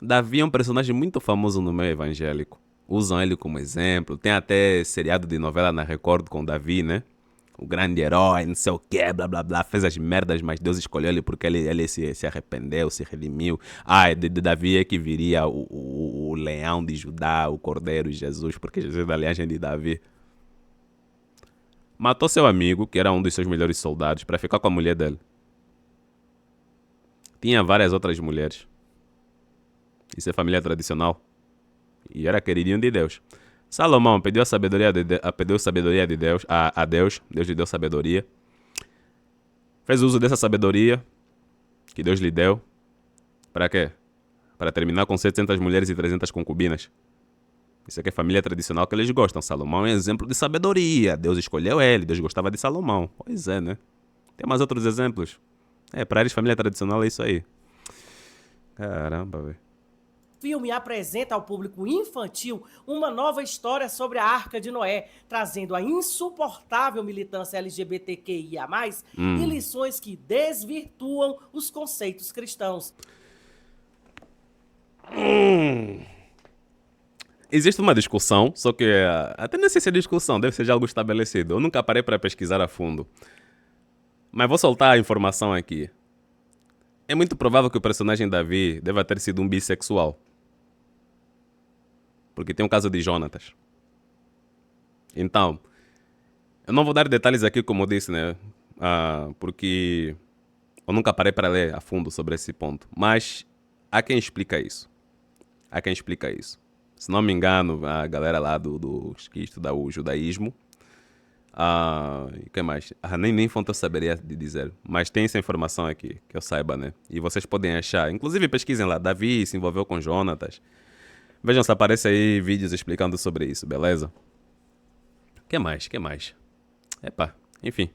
Davi é um personagem muito famoso no meio evangélico. Usam ele como exemplo. Tem até seriado de novela na Record com Davi, né? O grande herói, não sei o que, blá blá blá. Fez as merdas, mas Deus escolheu ele porque ele se arrependeu, se redimiu. De Davi é que viria o leão de Judá, o cordeiro de Jesus, porque Jesus é da linhagem de Davi. Matou seu amigo, que era um dos seus melhores soldados, para ficar com a mulher dele. Tinha várias outras mulheres. Isso é família tradicional. E era queridinho de Deus. Salomão pediu sabedoria de Deus a Deus. Deus lhe deu sabedoria. Fez uso dessa sabedoria que Deus lhe deu. Para quê? Para terminar com 700 mulheres e 300 concubinas. Isso aqui é família tradicional que eles gostam. Salomão é exemplo de sabedoria. Deus escolheu ele. Deus gostava de Salomão. Pois é, né? Tem mais outros exemplos. Para eles família tradicional é isso aí. Caramba, velho. O filme apresenta ao público infantil uma nova história sobre a Arca de Noé, trazendo a insuportável militância LGBTQIA+, e lições que desvirtuam os conceitos cristãos. Existe uma discussão, só que até não sei se é discussão, deve ser já algo estabelecido. Eu nunca parei para pesquisar a fundo. Mas vou soltar a informação aqui. É muito provável que o personagem Davi deva ter sido um bissexual. Porque tem o caso de Jonatas. Então, eu não vou dar detalhes aqui, como eu disse, né? Porque eu nunca parei para ler a fundo sobre esse ponto. Mas há quem explica isso. Se não me engano, a galera lá que estuda o judaísmo. O que mais? Nem fonte eu saberia de dizer. Mas tem essa informação aqui, que eu saiba, né? E vocês podem achar. Inclusive, pesquisem lá. Davi se envolveu com Jonatas. Vejam se aparece aí vídeos explicando sobre isso, beleza? Que mais? Enfim.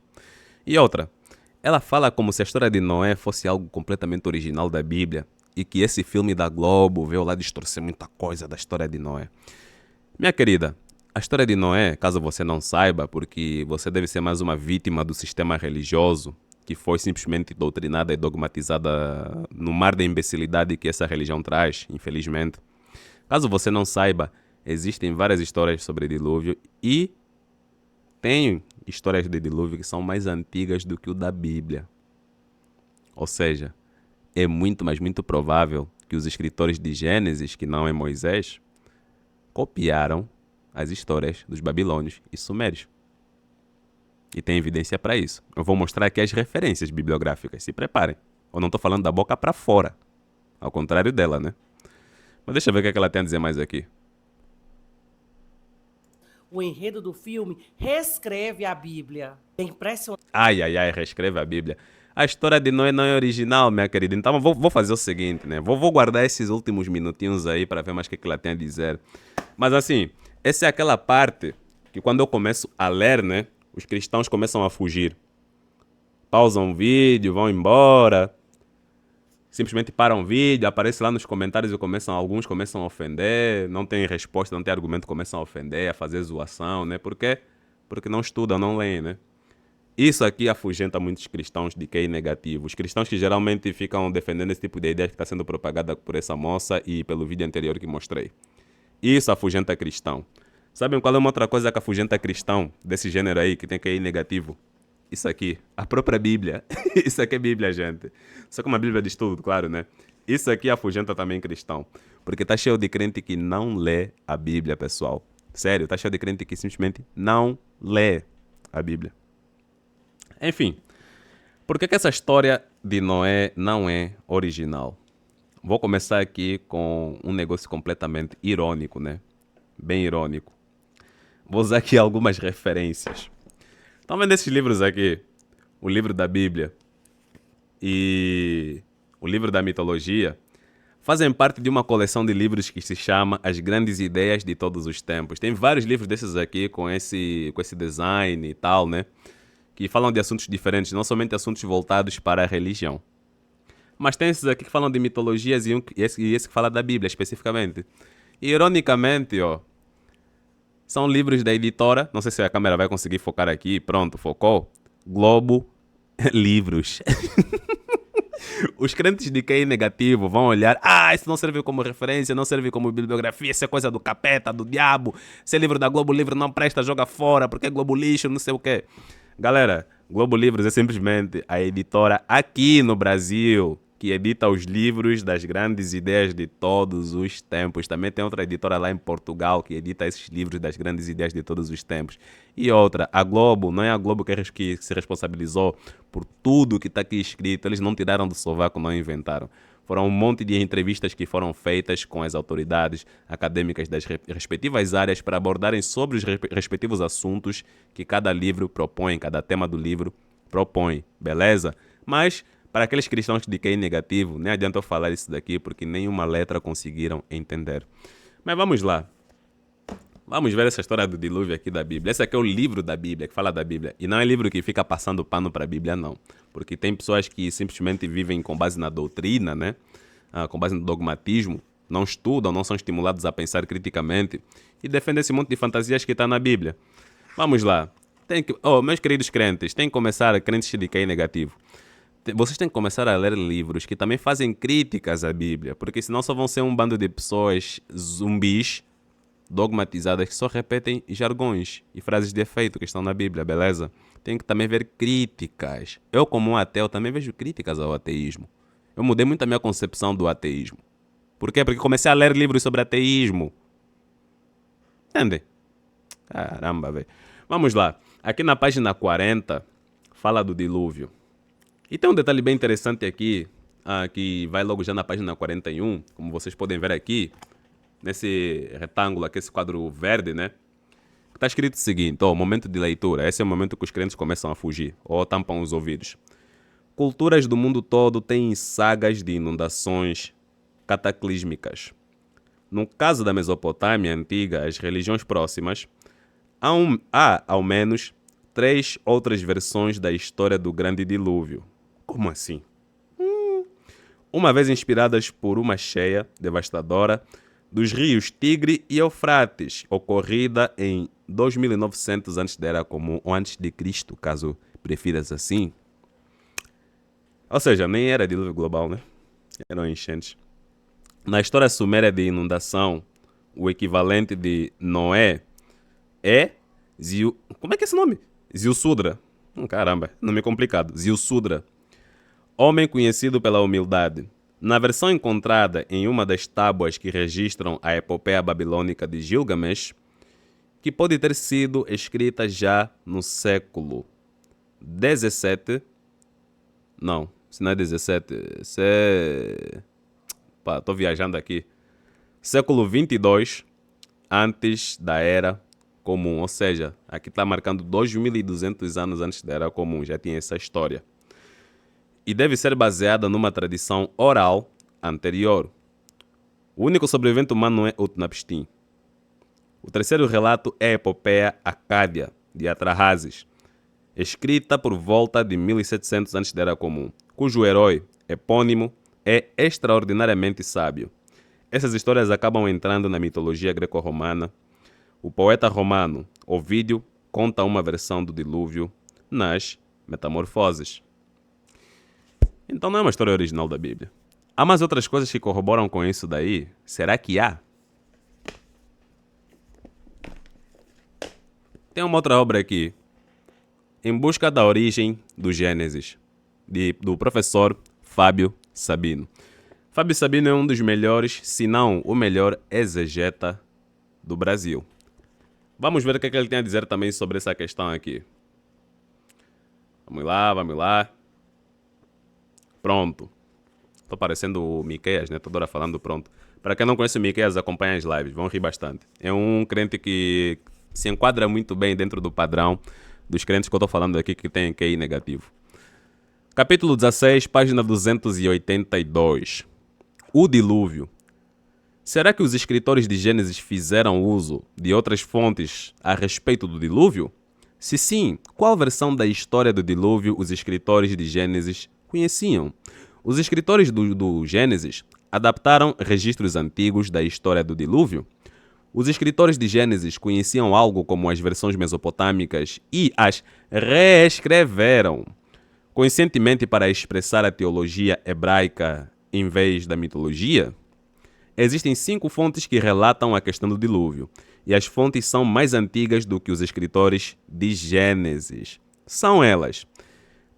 E outra. Ela fala como se a história de Noé fosse algo completamente original da Bíblia. E que esse filme da Globo veio lá distorcer muita coisa da história de Noé. Minha querida, a história de Noé, caso você não saiba, porque você deve ser mais uma vítima do sistema religioso, que foi simplesmente doutrinada e dogmatizada no mar da imbecilidade que essa religião traz, infelizmente. Caso você não saiba, existem várias histórias sobre dilúvio e tem histórias de dilúvio que são mais antigas do que o da Bíblia. Ou seja, é muito, mas muito provável que os escritores de Gênesis, que não é Moisés, copiaram as histórias dos babilônios e sumérios. E tem evidência para isso. Eu vou mostrar aqui as referências bibliográficas. Se preparem. Eu não estou falando da boca para fora. Ao contrário dela, né? Mas deixa eu ver o que ela tem a dizer mais aqui. O enredo do filme reescreve a Bíblia. É impressionante. Ai, reescreve a Bíblia. A história de Noé não é original, minha querida. Então vou fazer o seguinte, né? Vou guardar esses últimos minutinhos aí para ver mais o que ela tem a dizer. Mas assim, essa é aquela parte que quando eu começo a ler, né? Os cristãos começam a fugir. Pausam o vídeo, vão embora. Simplesmente param o vídeo, aparece lá nos comentários e alguns começam a ofender, não tem resposta, não tem argumento, começam a ofender, a fazer zoação, né? Por quê? Porque não estudam, não leem, né? Isso aqui afugenta muitos cristãos de QI negativo. Os cristãos que geralmente ficam defendendo esse tipo de ideia que está sendo propagada por essa moça e pelo vídeo anterior que mostrei. Isso afugenta cristão. Sabem qual é uma outra coisa que afugenta cristão desse gênero aí, que tem QI negativo? Isso aqui, a própria Bíblia. Isso aqui é Bíblia, gente. Só que uma Bíblia de estudo, claro, né? Isso aqui afugenta também cristão. Porque tá cheio de crente que não lê a Bíblia, pessoal. Sério, tá cheio de crente que simplesmente não lê a Bíblia. Enfim, por que essa história de Noé não é original? Vou começar aqui com um negócio completamente irônico, né? Bem irônico. Vou usar aqui algumas referências. Estão vendo esses livros aqui? O livro da Bíblia e o livro da mitologia fazem parte de uma coleção de livros que se chama As Grandes Ideias de Todos os Tempos. Tem vários livros desses aqui com esse design e tal, né? Que falam de assuntos diferentes, não somente assuntos voltados para a religião. Mas tem esses aqui que falam de mitologias e esse que fala da Bíblia especificamente. E, ironicamente, ó, são livros da editora, não sei se a câmera vai conseguir focar aqui, pronto, focou. Globo Livros. Os crentes de QI negativo vão olhar, isso não serve como referência, não serve como bibliografia, isso é coisa do capeta, do diabo, esse livro da Globo Livro não presta, joga fora, porque é Globo Lixo, não sei o quê. Galera, Globo Livros é simplesmente a editora aqui no Brasil que edita os livros das grandes ideias de todos os tempos. Também tem outra editora lá em Portugal que edita esses livros das grandes ideias de todos os tempos. E outra, a Globo, não é a Globo que se responsabilizou por tudo que está aqui escrito. Eles não tiraram do sovaco, não inventaram. Foram um monte de entrevistas que foram feitas com as autoridades acadêmicas das respectivas áreas para abordarem sobre os respectivos assuntos que cada livro propõe, cada tema do livro propõe, beleza? Mas, para aqueles cristãos de QI negativo, nem adianta eu falar isso daqui porque nenhuma letra conseguiram entender. Mas vamos lá. Vamos ver essa história do dilúvio aqui da Bíblia. Esse aqui é o livro da Bíblia, que fala da Bíblia. E não é livro que fica passando pano para a Bíblia, não. Porque tem pessoas que simplesmente vivem com base na doutrina, né? Com base no dogmatismo. Não estudam, não são estimulados a pensar criticamente. E defendem esse monte de fantasias que está na Bíblia. Vamos lá. Meus queridos crentes, tem que começar, crentes de QI negativo. Vocês têm que começar a ler livros que também fazem críticas à Bíblia. Porque senão só vão ser um bando de pessoas zumbis, dogmatizadas, que só repetem jargões e frases de efeito que estão na Bíblia, beleza? Tem que também ver críticas. Eu, como um ateu, também vejo críticas ao ateísmo. Eu mudei muito a minha concepção do ateísmo. Por quê? Porque comecei a ler livros sobre ateísmo. Entende? Caramba, velho. Vamos lá. Aqui na página 40, fala do dilúvio. E tem um detalhe bem interessante aqui, que vai logo já na página 41, como vocês podem ver aqui, nesse retângulo aqui, esse quadro verde, né? Está escrito o seguinte, momento de leitura. Esse é o momento que os crentes começam a fugir, ou tampam os ouvidos. Culturas do mundo todo têm sagas de inundações cataclísmicas. No caso da Mesopotâmia antiga, as religiões próximas, há ao menos 3 outras versões da história do grande dilúvio. Como assim? Uma vez inspiradas por uma cheia devastadora dos rios Tigre e Eufrates, ocorrida em 2900 antes da Era Comum, ou antes de Cristo, caso prefiras assim. Ou seja, nem era dilúvio global, né? Eram enchentes. Na história suméria de inundação, o equivalente de Noé é como é que é esse nome? Ziusudra. Caramba, nome complicado. Ziusudra. Homem conhecido pela humildade. Na versão encontrada em uma das tábuas que registram a epopeia babilônica de Gilgamesh, que pode ter sido escrita já no século 17. Não, se não é 17, se é... Pá, tô viajando aqui. Século 22 antes da Era Comum. Ou seja, aqui está marcando 2.200 anos antes da Era Comum. Já tinha essa história. E deve ser baseada numa tradição oral anterior. O único sobrevivente humano é Utnapishtim. O terceiro relato é a epopeia Acádia, de Atrahasis, escrita por volta de 1700 antes da Era Comum, cujo herói, epônimo, é extraordinariamente sábio. Essas histórias acabam entrando na mitologia greco-romana. O poeta romano Ovídio conta uma versão do dilúvio nas Metamorfoses. Então não é uma história original da Bíblia. Há mais outras coisas que corroboram com isso daí? Será que há? Tem uma outra obra aqui, Em Busca da Origem do Gênesis, do professor Fábio Sabino. Fábio Sabino é um dos melhores, se não o melhor exegeta do Brasil. Vamos ver o que ele tem a dizer também sobre essa questão aqui. Vamos lá. Pronto. Estou parecendo o Miqueias, né? Toda hora falando pronto. Para quem não conhece o Miqueias, acompanha as lives, vão rir bastante. É um crente que se enquadra muito bem dentro do padrão dos crentes que eu estou falando aqui que tem QI negativo. Capítulo 16, página 282. O dilúvio. Será que os escritores de Gênesis fizeram uso de outras fontes a respeito do dilúvio? Se sim, qual versão da história do dilúvio os escritores de Gênesis conheciam? Os escritores do Gênesis adaptaram registros antigos da história do dilúvio? Os escritores de Gênesis conheciam algo como as versões mesopotâmicas e as reescreveram conscientemente para expressar a teologia hebraica em vez da mitologia? Existem 5 fontes que relatam a questão do dilúvio, e as fontes são mais antigas do que os escritores de Gênesis. São elas: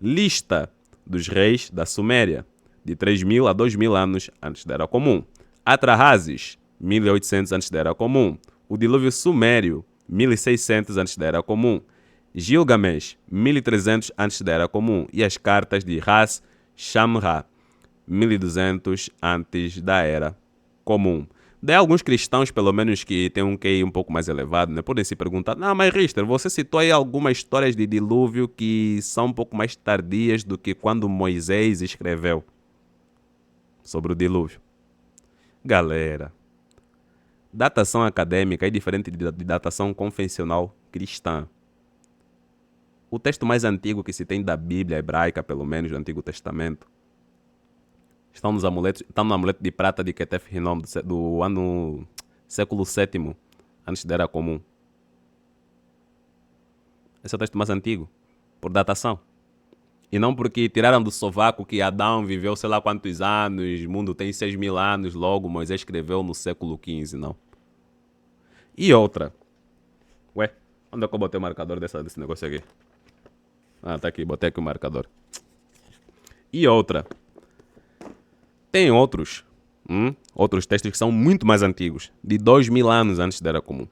Lista dos Reis da Suméria, de 3.000 a 2.000 anos antes da Era Comum. Atrahasis, 1.800 antes da Era Comum. O Dilúvio Sumério, 1.600 antes da Era Comum. Gilgamesh, 1.300 antes da Era Comum. E as cartas de Ras Shamra, 1.200 antes da Era Comum. Daí alguns cristãos, pelo menos, que têm um QI um pouco mais elevado, né, podem se perguntar: não, mas Richter, você citou aí algumas histórias de dilúvio que são um pouco mais tardias do que quando Moisés escreveu sobre o dilúvio. Galera, datação acadêmica é diferente de datação convencional cristã. O texto mais antigo que se tem da Bíblia hebraica, pelo menos do Antigo Testamento, está no amuleto de prata de Ketef Hinnom do ano século VII, antes da Era Comum. Esse é o texto mais antigo, por datação. E não porque tiraram do sovaco que Adão viveu sei lá quantos anos, o mundo tem 6.000 anos, logo Moisés escreveu no século XV, não. E outra. Ué, onde é que eu botei o marcador desse negócio aqui? Ah, tá aqui, botei aqui o marcador. E outra. Tem outros textos que são muito mais antigos, de 2.000 anos antes da Era Comum.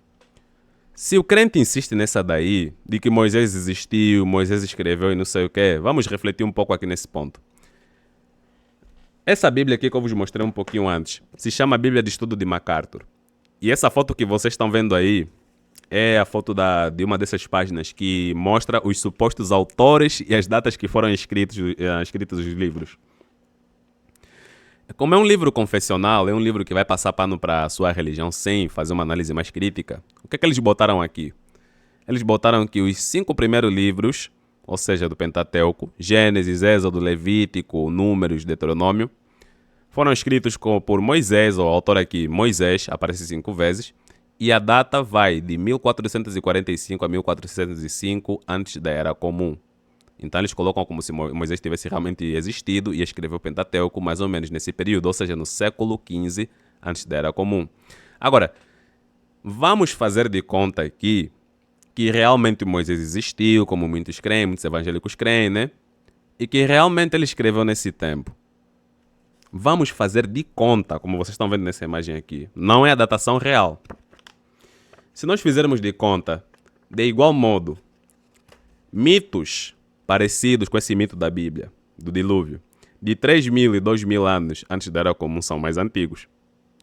Se o crente insiste nessa daí, de que Moisés existiu, Moisés escreveu e não sei o quê, vamos refletir um pouco aqui nesse ponto. Essa Bíblia aqui que eu vos mostrei um pouquinho antes, se chama Bíblia de Estudo de MacArthur. E essa foto que vocês estão vendo aí é a foto de uma dessas páginas que mostra os supostos autores e as datas que foram escritos os livros. Como é um livro confessional, é um livro que vai passar pano para a sua religião sem fazer uma análise mais crítica, o que é que eles botaram aqui? Eles botaram que os 5 primeiros livros, ou seja, do Pentateuco, Gênesis, Êxodo, Levítico, Números, Deuteronômio, foram escritos por Moisés, ou o autor aqui, Moisés, aparece 5 vezes, e a data vai de 1445 a 1405 antes da Era Comum. Então eles colocam como se Moisés tivesse realmente existido e escreveu o Pentateuco mais ou menos nesse período, ou seja, no século XV antes da Era Comum. Agora, vamos fazer de conta aqui que realmente Moisés existiu, como muitos creem, muitos evangélicos creem, né? E que realmente ele escreveu nesse tempo. Vamos fazer de conta, como vocês estão vendo nessa imagem aqui. Não é a datação real. Se nós fizermos de conta, de igual modo, mitos parecidos com esse mito da Bíblia, do dilúvio, de 3.000 e 2.000 anos antes da Era Comum são mais antigos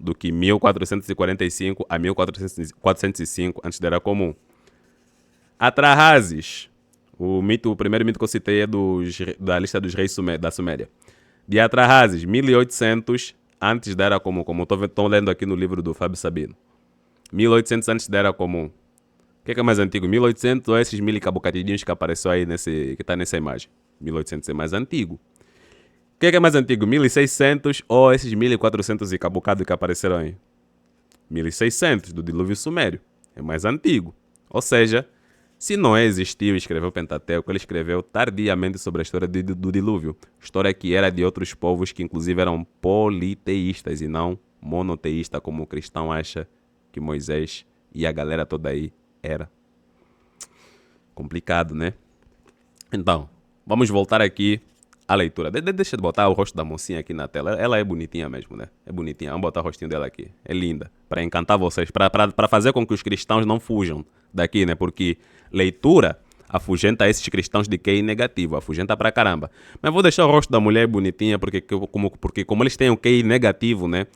do que 1445 a 1405 antes da Era Comum. Atrahasis, o primeiro mito que eu citei é da lista dos reis da Suméria. De Atrahasis, 1800 antes da Era Comum, como estou lendo aqui no livro do Fábio Sabino. 1800 antes da Era Comum. O que é mais antigo? 1800 ou esses mil e cabocadinhos que apareceu aí, que está nessa imagem? 1800 é mais antigo. O que é mais antigo? 1600 ou esses 1400 e cabocado que apareceram aí? 1600, do dilúvio sumério. É mais antigo. Ou seja, se Noé existiu e escreveu o Pentateuco, ele escreveu tardiamente sobre a história do dilúvio. História que era de outros povos que inclusive eram politeístas e não monoteístas, como o cristão acha que Moisés e a galera toda aí era. Complicado, né? Então, vamos voltar aqui à leitura. Deixa eu botar o rosto da mocinha aqui na tela. Ela é bonitinha mesmo, né? É bonitinha. Vamos botar o rostinho dela aqui. É linda. Para encantar vocês. Para fazer com que os cristãos não fujam daqui, né? Porque leitura afugenta esses cristãos de QI negativo. Afugenta pra caramba. Mas vou deixar o rosto da mulher bonitinha porque como eles têm um QI negativo, né?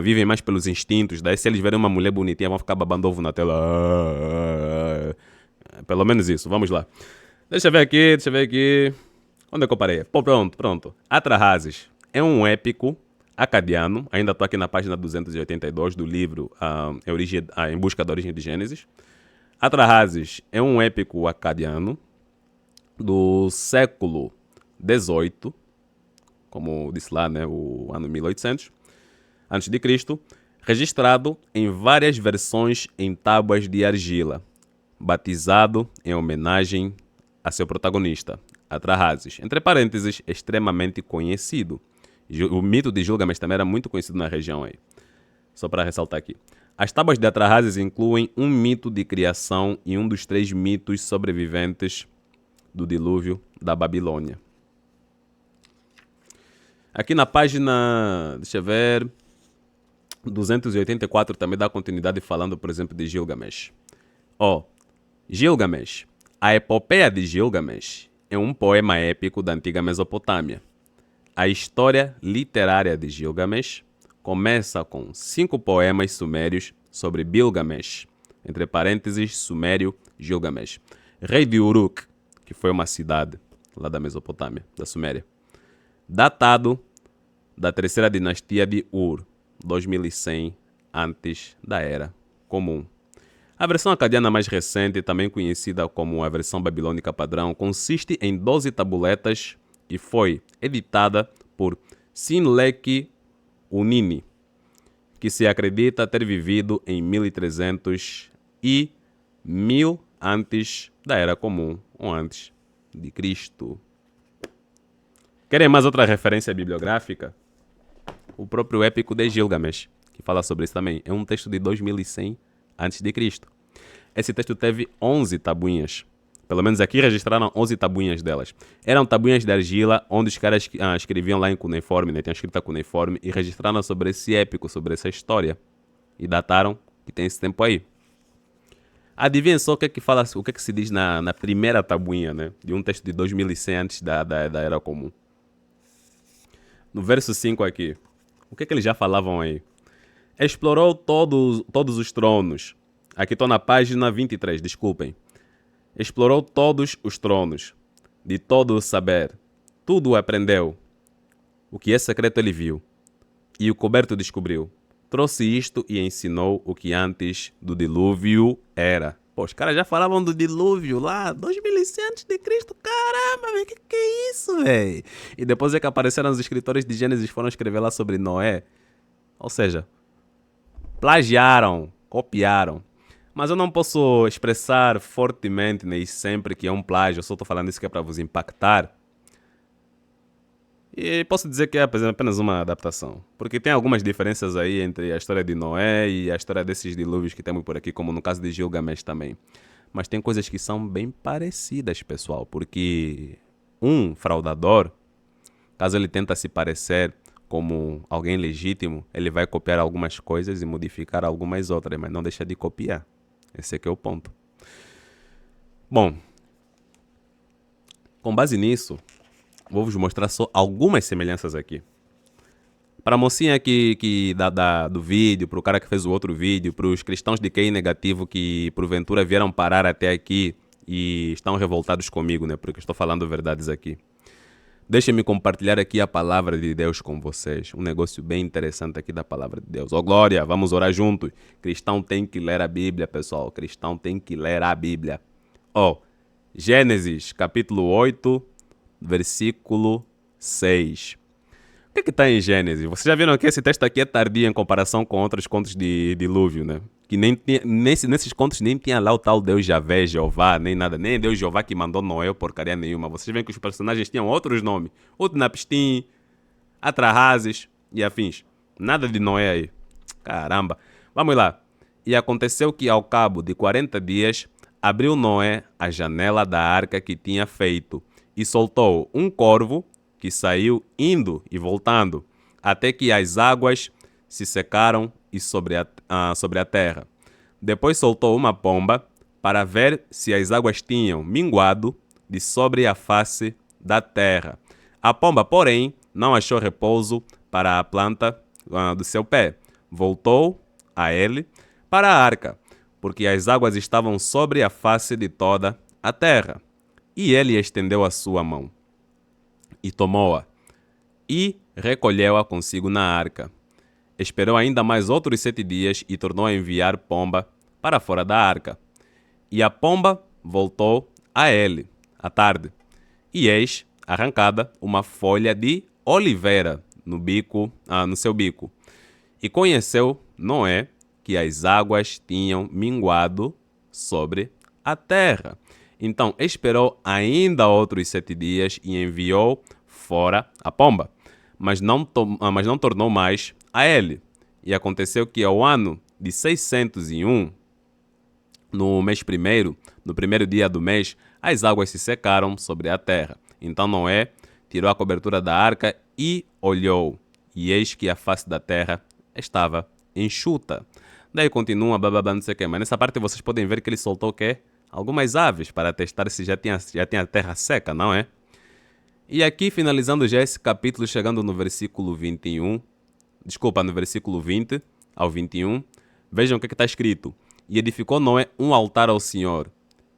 Vivem mais pelos instintos. Daí se eles verem uma mulher bonitinha vão ficar babando ovo na tela. Pelo menos isso. Vamos lá. Deixa eu ver aqui. Onde é que eu parei? Pô, pronto. Atrahasis é um épico acadiano. Ainda estou aqui na página 282 do livro Em Busca da Origem de Gênesis. Atrahasis é um épico acadiano do século XVIII, como disse lá, né, o ano 1800, antes de Cristo, registrado em várias versões em tábuas de argila, batizado em homenagem a seu protagonista, Atrahasis. Entre parênteses, extremamente conhecido. O mito de Gilgamesh também era muito conhecido na região aí. Só para ressaltar aqui. As tábuas de Atrahasis incluem um mito de criação e um dos 3 mitos sobreviventes do dilúvio da Babilônia. Aqui na página, 284 também dá continuidade falando, por exemplo, de Gilgamesh. Gilgamesh. A epopeia de Gilgamesh é um poema épico da antiga Mesopotâmia. A história literária de Gilgamesh começa com 5 poemas sumérios sobre Bilgamesh, entre parênteses, sumério, Gilgamesh, rei de Uruk, que foi uma cidade lá da Mesopotâmia, da Suméria, datado da 3ª dinastia de Ur, 2100 antes da Era Comum. A versão acadiana mais recente, também conhecida como a versão babilônica padrão, consiste em 12 tabuletas e foi editada por Sinleki Unini, que se acredita ter vivido em 1300 e 1000 antes da Era Comum, ou antes de Cristo. Querem mais outra referência bibliográfica? O próprio épico de Gilgamesh, que fala sobre isso também. É um texto de 2100 antes de Cristo. Esse texto teve 11 tabuinhas. Pelo menos aqui registraram 11 tabuinhas delas. Eram tabuinhas de argila, onde os caras escreviam lá em cuneiforme, né? Tinha escrita cuneiforme, e registraram sobre esse épico, sobre essa história. E dataram que tem esse tempo aí. Adivinha só o que é que se diz na primeira tabuinha, né? De um texto de 2100 antes da Era Comum. No verso 5 aqui. O que eles já falavam aí? Explorou todos os tronos. Aqui estou na página 23, desculpem. Explorou todos os tronos, de todo o saber. Tudo aprendeu. O que é secreto ele viu. E o coberto descobriu. Trouxe isto e ensinou o que antes do dilúvio era. Pô, os caras já falavam do dilúvio lá, 2100 antes de Cristo. Caramba, velho, que é isso, velho? E depois é que apareceram os escritores de Gênesis, foram escrever lá sobre Noé. Ou seja, plagiaram, copiaram. Mas eu não posso expressar fortemente, nem sempre, que é um plágio. Eu só estou falando isso que é para vos impactar. E posso dizer que é apenas uma adaptação, porque tem algumas diferenças aí entre a história de Noé e a história desses dilúvios que temos por aqui, como no caso de Gilgamesh também. Mas tem coisas que são bem parecidas, pessoal, porque um fraudador, caso ele tenta se parecer como alguém legítimo, ele vai copiar algumas coisas e modificar algumas outras, mas não deixa de copiar. Esse aqui é o ponto. Bom, com base nisso, vou vos mostrar só algumas semelhanças aqui. Para a mocinha do vídeo, para o cara que fez o outro vídeo, para os cristãos de QI negativo que porventura vieram parar até aqui e estão revoltados comigo, né? Porque estou falando verdades aqui. Deixem-me compartilhar aqui a palavra de Deus com vocês. Um negócio bem interessante aqui da palavra de Deus. Ó, glória, vamos orar juntos. Cristão tem que ler a Bíblia, pessoal. Cristão tem que ler a Bíblia. Ó, Gênesis, capítulo 8, versículo 6. O que está em Gênesis? Vocês já viram que esse texto aqui é tardio em comparação com outros contos de dilúvio, né? Que nem tinha, nesses contos nem tinha lá o tal Deus Javé, Jeová, nem nada. Nem Deus Jeová que mandou Noé porcaria nenhuma. Vocês veem que os personagens tinham outros nomes. Utnapishtim, Atrahasis e afins. Nada de Noé aí. Caramba. Vamos lá. E aconteceu que ao cabo de 40 dias, abriu Noé a janela da arca que tinha feito e soltou um corvo que saiu indo e voltando, até que as águas se secaram e sobre a terra. Depois soltou uma pomba para ver se as águas tinham minguado de sobre a face da terra. A pomba, porém, não achou repouso para a planta do seu pé. Voltou a ele para a arca, porque as águas estavam sobre a face de toda a terra. E ele estendeu a sua mão e tomou-a, e recolheu-a consigo na arca. Esperou ainda mais outros 7 dias e tornou a enviar pomba para fora da arca. E a pomba voltou a ele, à tarde, e eis arrancada uma folha de oliveira no seu bico. E conheceu Noé que as águas tinham minguado sobre a terra. Então esperou ainda outros 7 dias e enviou fora a pomba, mas não tornou mais a ele. E aconteceu que ao ano de 601, no mês primeiro, no primeiro dia do mês, as águas se secaram sobre a terra. Então Noé tirou a cobertura da arca e olhou, e eis que a face da terra estava enxuta. Daí continua, não sei o que, mas nessa parte vocês podem ver que ele soltou o quê? Algumas aves para testar se já tinha a terra seca, não é? E aqui, finalizando já esse capítulo, chegando no versículo 21, no versículo 20 ao 21, vejam o que está escrito. E edificou Noé um altar ao Senhor,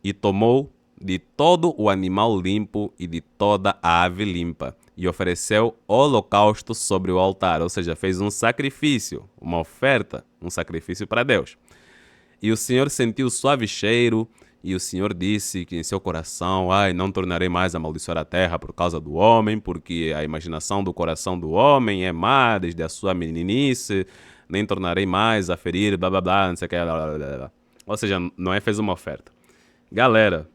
e tomou de todo o animal limpo e de toda a ave limpa, e ofereceu holocausto sobre o altar, ou seja, fez um sacrifício, uma oferta, um sacrifício para Deus. E o Senhor sentiu suave cheiro, e o Senhor disse que em seu coração, não tornarei mais a amaldiçoar a terra por causa do homem, porque a imaginação do coração do homem é má desde a sua meninice, nem tornarei mais a ferir, não sei o que, Ou seja, Noé fez uma oferta. Galera,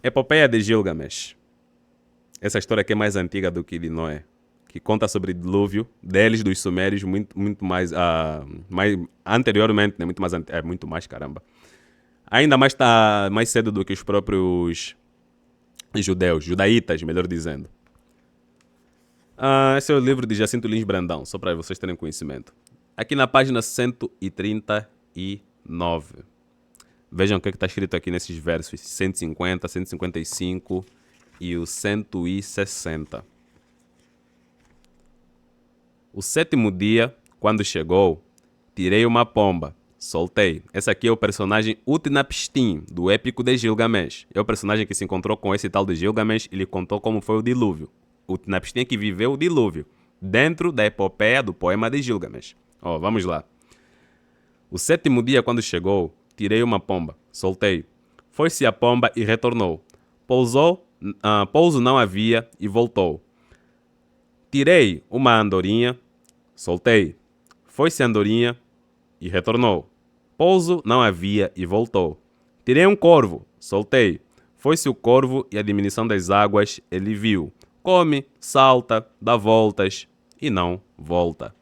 Epopeia de Gilgamesh. Essa história aqui é mais antiga do que de Noé, que conta sobre o dilúvio deles, dos sumérios, muito mais anteriormente, né? Muito mais, caramba. Ainda mais está mais cedo do que os próprios judaítas, melhor dizendo. Esse é o livro de Jacinto Lins Brandão, só para vocês terem conhecimento. Aqui na página 139. Vejam o que está escrito aqui nesses versos 150, 155 e o 160. O 7º dia, quando chegou, tirei uma pomba. Soltei. Esse aqui é o personagem Utnapishtim, do épico de Gilgamesh. É o personagem que se encontrou com esse tal de Gilgamesh e lhe contou como foi o dilúvio. Utnapishtim que viveu o dilúvio, dentro da epopeia do poema de Gilgamesh. Vamos lá. O 7º dia, quando chegou, tirei uma pomba. Soltei. Foi-se a pomba e retornou. Pouso não havia e voltou. Tirei uma andorinha. Soltei. Foi-se a andorinha e retornou. Pouso não havia e voltou. Tirei um corvo, soltei. Foi-se o corvo e a diminuição das águas ele viu. come, salta, dá voltas e não volta.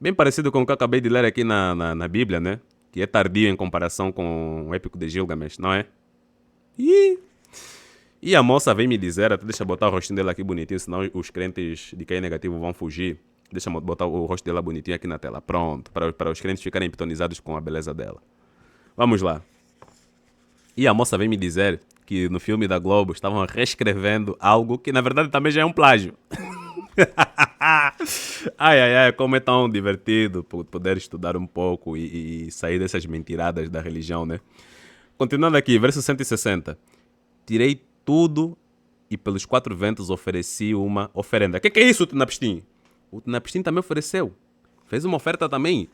Bem parecido com o que eu acabei de ler aqui na Bíblia, né? Que é tardio em comparação com o épico de Gilgamesh, não é? E a moça vem me dizer, até deixa eu botar o rostinho dela aqui bonitinho, senão os crentes de QI negativo vão fugir. Deixa eu botar o rosto dela bonitinho aqui na tela. Pronto, para os crentes ficarem pitonizados com a beleza dela. Vamos lá. E a moça vem me dizer que no filme da Globo estavam reescrevendo algo que na verdade também já é um plágio. Ai, como é tão divertido poder estudar um pouco e sair dessas mentiradas da religião, né? Continuando aqui, verso 160. Tirei tudo e pelos 4 ventos ofereci uma oferenda. O que é isso, Utnapishtim? O Utnapishtim também ofereceu. Fez uma oferta também.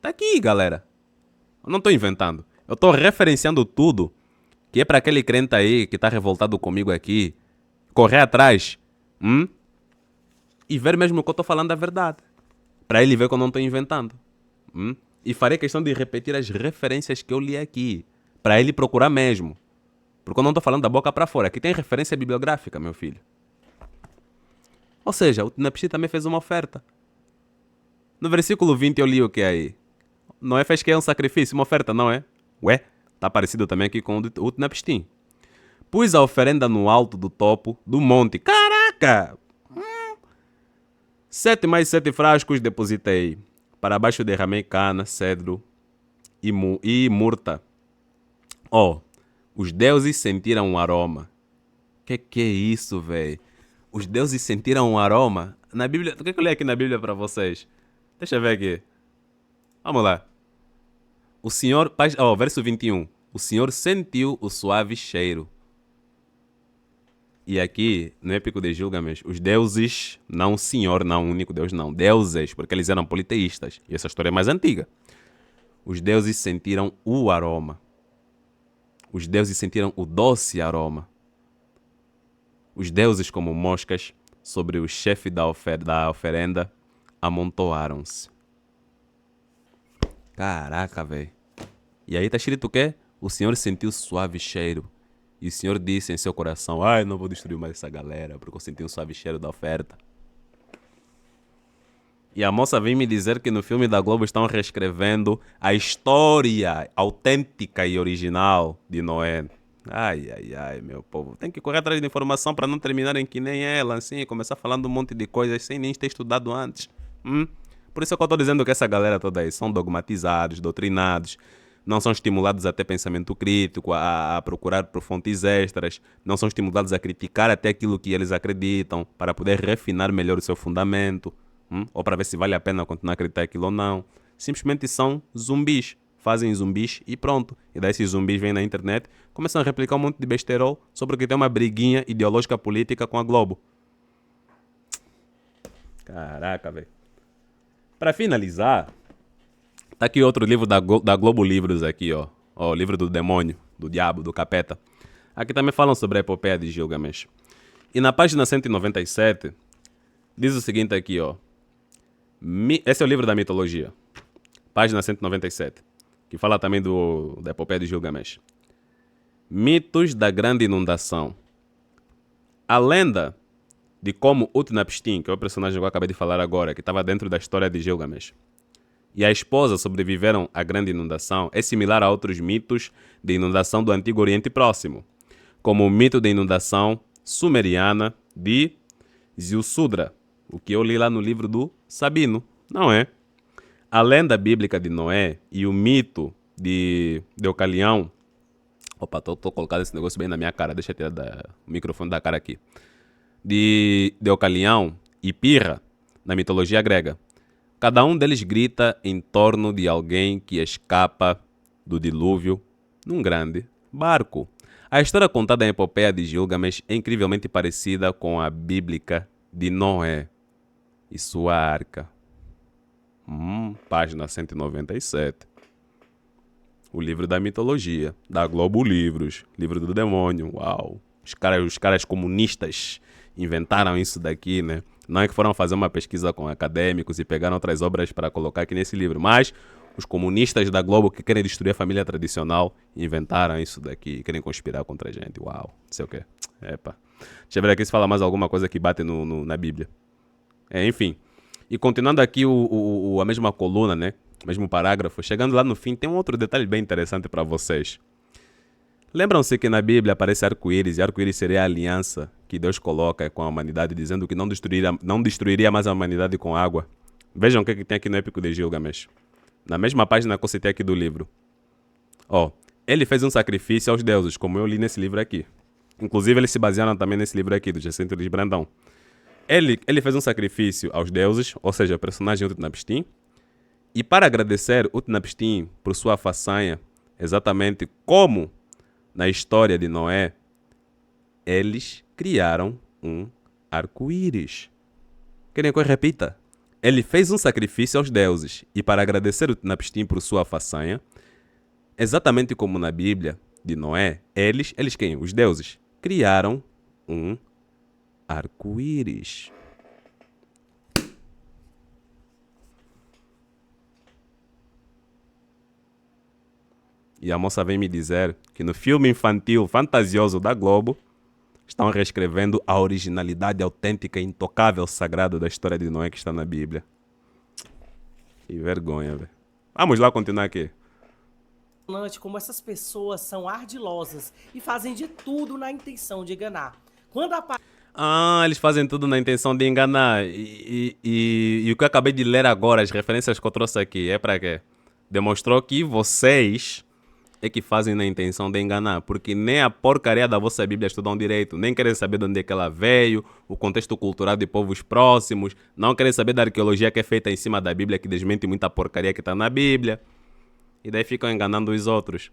Tá aqui, galera. Eu não estou inventando. Eu estou referenciando tudo que é para aquele crente aí que está revoltado comigo aqui correr atrás e ver mesmo que eu estou falando a verdade. Para ele ver que eu não estou inventando. E farei questão de repetir as referências que eu li aqui. Para ele procurar mesmo. Porque eu não estou falando da boca para fora. Aqui tem referência bibliográfica, meu filho. Ou seja, o Utnapishtim também fez uma oferta. No versículo 20 eu li o que aí? Noé fez que é um sacrifício, uma oferta, não é? Ué, tá parecido também aqui com o Utnapishtim. Pus a oferenda no alto do topo do monte. Caraca! 7 mais 7 frascos depositei. Para baixo derramei cana, cedro e murta. Os deuses sentiram um aroma. Que é isso, velho? Os deuses sentiram um aroma? Na Bíblia, o que eu li aqui na Bíblia para vocês? Deixa eu ver aqui. Vamos lá. O Senhor, verso 21. O Senhor sentiu o suave cheiro. E aqui, no épico de Gilgamesh, os deuses, não o Senhor, não o único Deus, não. Deuses, porque eles eram politeístas. E essa história é mais antiga. Os deuses sentiram o aroma. Os deuses sentiram o doce aroma. Os deuses, como moscas, sobre o chefe da oferenda, amontoaram-se. Caraca, velho. E aí tá escrito o quê? O Senhor sentiu suave cheiro. E o Senhor disse em seu coração, não vou destruir mais essa galera, porque eu senti um suave cheiro da oferta. E a moça vem me dizer que no filme da Globo estão reescrevendo a história autêntica e original de Noé. Ai, meu povo. Tem que correr atrás de informação para não terminarem que nem ela, assim, começar falando um monte de coisas sem nem ter estudado antes. Por isso é que eu estou dizendo que essa galera toda aí são dogmatizados, doutrinados, não são estimulados a ter pensamento crítico, a procurar por fontes extras, não são estimulados a criticar até aquilo que eles acreditam, para poder refinar melhor o seu fundamento, ou para ver se vale a pena continuar a acreditar aquilo ou não. Simplesmente são zumbis. Fazem zumbis e pronto. E daí esses zumbis vêm na internet, começam a replicar um monte de besterol sobre que tem uma briguinha ideológica política com a Globo. Caraca, velho. Para finalizar, tá aqui outro livro da Globo Livros aqui, ó. O livro do demônio, do diabo, do capeta. Aqui também falam sobre a epopeia de Gilgamesh. E na página 197, diz o seguinte aqui, ó. Esse é o livro da mitologia. Página 197. Que fala também da epopeia de Gilgamesh. Mitos da grande inundação. A lenda de como Utnapishtim, que é o personagem que eu acabei de falar agora, que estava dentro da história de Gilgamesh, e a esposa sobreviveram à grande inundação, é similar a outros mitos de inundação do Antigo Oriente Próximo, como o mito da inundação sumeriana de Ziusudra, o que eu li lá no livro do Sabino, não é? A lenda bíblica de Noé e o mito de Deucalião. Opa, tô colocando esse negócio bem na minha cara. Deixa eu tirar o microfone da cara aqui. De Deucalião e Pirra, na mitologia grega. Cada um deles grita em torno de alguém que escapa do dilúvio num grande barco. A história contada em epopeia de Gilgamesh é incrivelmente parecida com a bíblica de Noé e sua arca. Página 197. O livro da mitologia, da Globo Livros, livro do demônio. Uau! Os caras comunistas inventaram isso daqui, né? Não é que foram fazer uma pesquisa com acadêmicos e pegaram outras obras para colocar aqui nesse livro, mas Os comunistas da Globo que querem destruir a família tradicional inventaram isso daqui, querem conspirar contra a gente. Uau, não sei o quê. Epa. Deixa eu ver aqui se fala mais alguma coisa que bate na Bíblia. Enfim. E continuando aqui a mesma coluna, né? O mesmo parágrafo. Chegando lá no fim, tem um outro detalhe bem interessante para vocês. Lembram-se que na Bíblia aparece arco-íris, e arco-íris seria a aliança que Deus coloca com a humanidade, dizendo que não destruiria mais a humanidade com água. Vejam o que tem aqui no Épico de Gilgamesh. Na mesma página que eu citei aqui do livro. Ele fez um sacrifício aos deuses, como eu li nesse livro aqui. Inclusive, eles se basearam também nesse livro aqui, do Jacinto Luiz Brandão. Ele fez um sacrifício aos deuses, ou seja, o personagem Utnapishtim. E para agradecer Utnapishtim por sua façanha, exatamente como na história de Noé, eles criaram um arco-íris. Querem que eu repita? Ele fez um sacrifício aos deuses, e para agradecer Utnapishtim por sua façanha, exatamente como na Bíblia de Noé, eles quem? Os deuses, criaram um arco-íris. E a moça vem me dizer que no filme infantil fantasioso da Globo estão reescrevendo a originalidade autêntica, intocável, sagrada da história de Noé que está na Bíblia. Que vergonha, velho. Vamos lá continuar aqui. Como essas pessoas são ardilosas e fazem de tudo na intenção de enganar. Quando eles fazem tudo na intenção de enganar. E o que eu acabei de ler agora, as referências que eu trouxe aqui, é para quê? Demonstrou que vocês é que fazem na intenção de enganar, porque nem a porcaria da vossa Bíblia estudam direito, nem querem saber de onde é que ela veio, o contexto cultural de povos próximos, não querem saber da arqueologia que é feita em cima da Bíblia, que desmente muita porcaria que está na Bíblia, e daí ficam enganando os outros.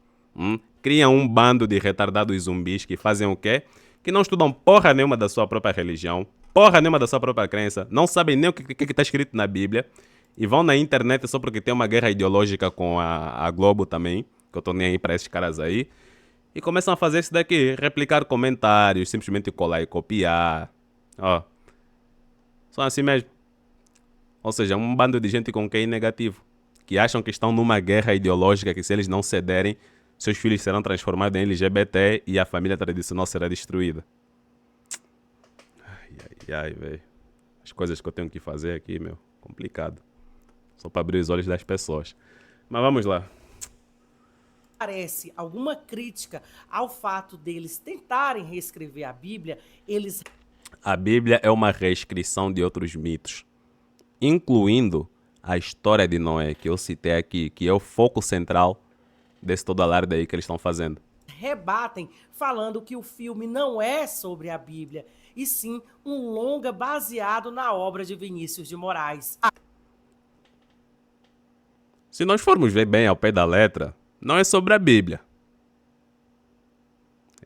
Criam um bando de retardados zumbis que fazem o quê? Que não estudam porra nenhuma da sua própria religião, porra nenhuma da sua própria crença, não sabem nem o que está escrito na Bíblia, e vão na internet só porque tem uma guerra ideológica com a Globo também, que eu tô nem aí pra esses caras aí, e começam a fazer isso daqui, replicar comentários, simplesmente colar e copiar. São assim mesmo. Ou seja, um bando de gente com QI negativo, que acham que estão numa guerra ideológica, que se eles não cederem, seus filhos serão transformados em LGBT e a família tradicional será destruída. Ai, velho. As coisas que eu tenho que fazer aqui, meu, complicado. Só para abrir os olhos das pessoas. Mas vamos lá. Parece alguma crítica ao fato deles tentarem reescrever a Bíblia, A Bíblia é uma reescrição de outros mitos, incluindo a história de Noé, que eu citei aqui, que é o foco central desse todo alarde aí que eles estão fazendo. Rebatem falando que o filme não é sobre a Bíblia, e sim um longa baseado na obra de Vinícius de Moraes. Se nós formos ver bem ao pé da letra, não é sobre a Bíblia.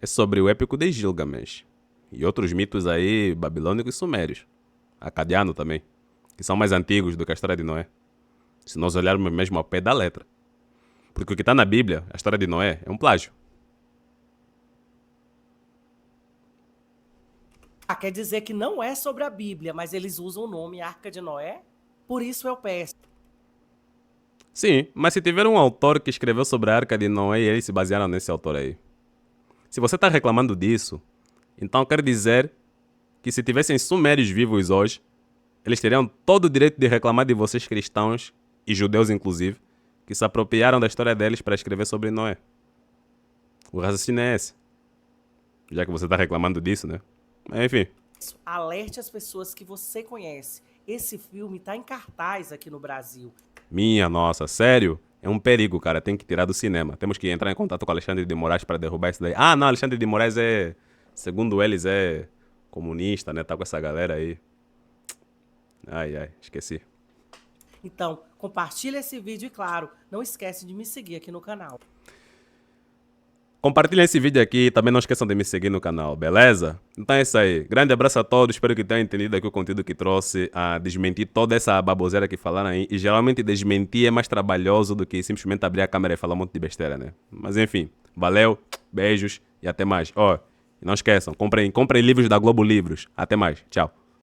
É sobre o Épico de Gilgamesh. E outros mitos aí, babilônicos e sumérios. Acadiano também. Que são mais antigos do que a história de Noé. Se nós olharmos mesmo ao pé da letra. Porque o que está na Bíblia, a história de Noé, é um plágio. Quer dizer que não é sobre a Bíblia, mas eles usam o nome Arca de Noé? Por isso eu peço. Sim, mas se tiver um autor que escreveu sobre a Arca de Noé e eles se basearam nesse autor aí. Se você está reclamando disso, então quer dizer que se tivessem sumérios vivos hoje, eles teriam todo o direito de reclamar de vocês cristãos, e judeus inclusive, que se apropriaram da história deles para escrever sobre Noé. O raciocínio é esse. Já que você está reclamando disso, né? Mas enfim. Alerte as pessoas que você conhece. Esse filme está em cartaz aqui no Brasil. Minha nossa, sério? É um perigo, cara. Tem que tirar do cinema. Temos que entrar em contato com Alexandre de Moraes para derrubar isso daí. Ah, não, Alexandre de Moraes é, segundo eles, é comunista, né? Tá com essa galera aí. Ai, esqueci. Então, compartilha esse vídeo e, claro, não esquece de me seguir aqui no canal. Compartilhem esse vídeo aqui e também não esqueçam de me seguir no canal, beleza? Então é isso aí. Grande abraço a todos. Espero que tenham entendido aqui o conteúdo que trouxe a desmentir toda essa baboseira que falaram aí. E geralmente desmentir é mais trabalhoso do que simplesmente abrir a câmera e falar um monte de besteira, né? Mas enfim, valeu, beijos e até mais. E não esqueçam, comprem livros da Globo Livros. Até mais, tchau.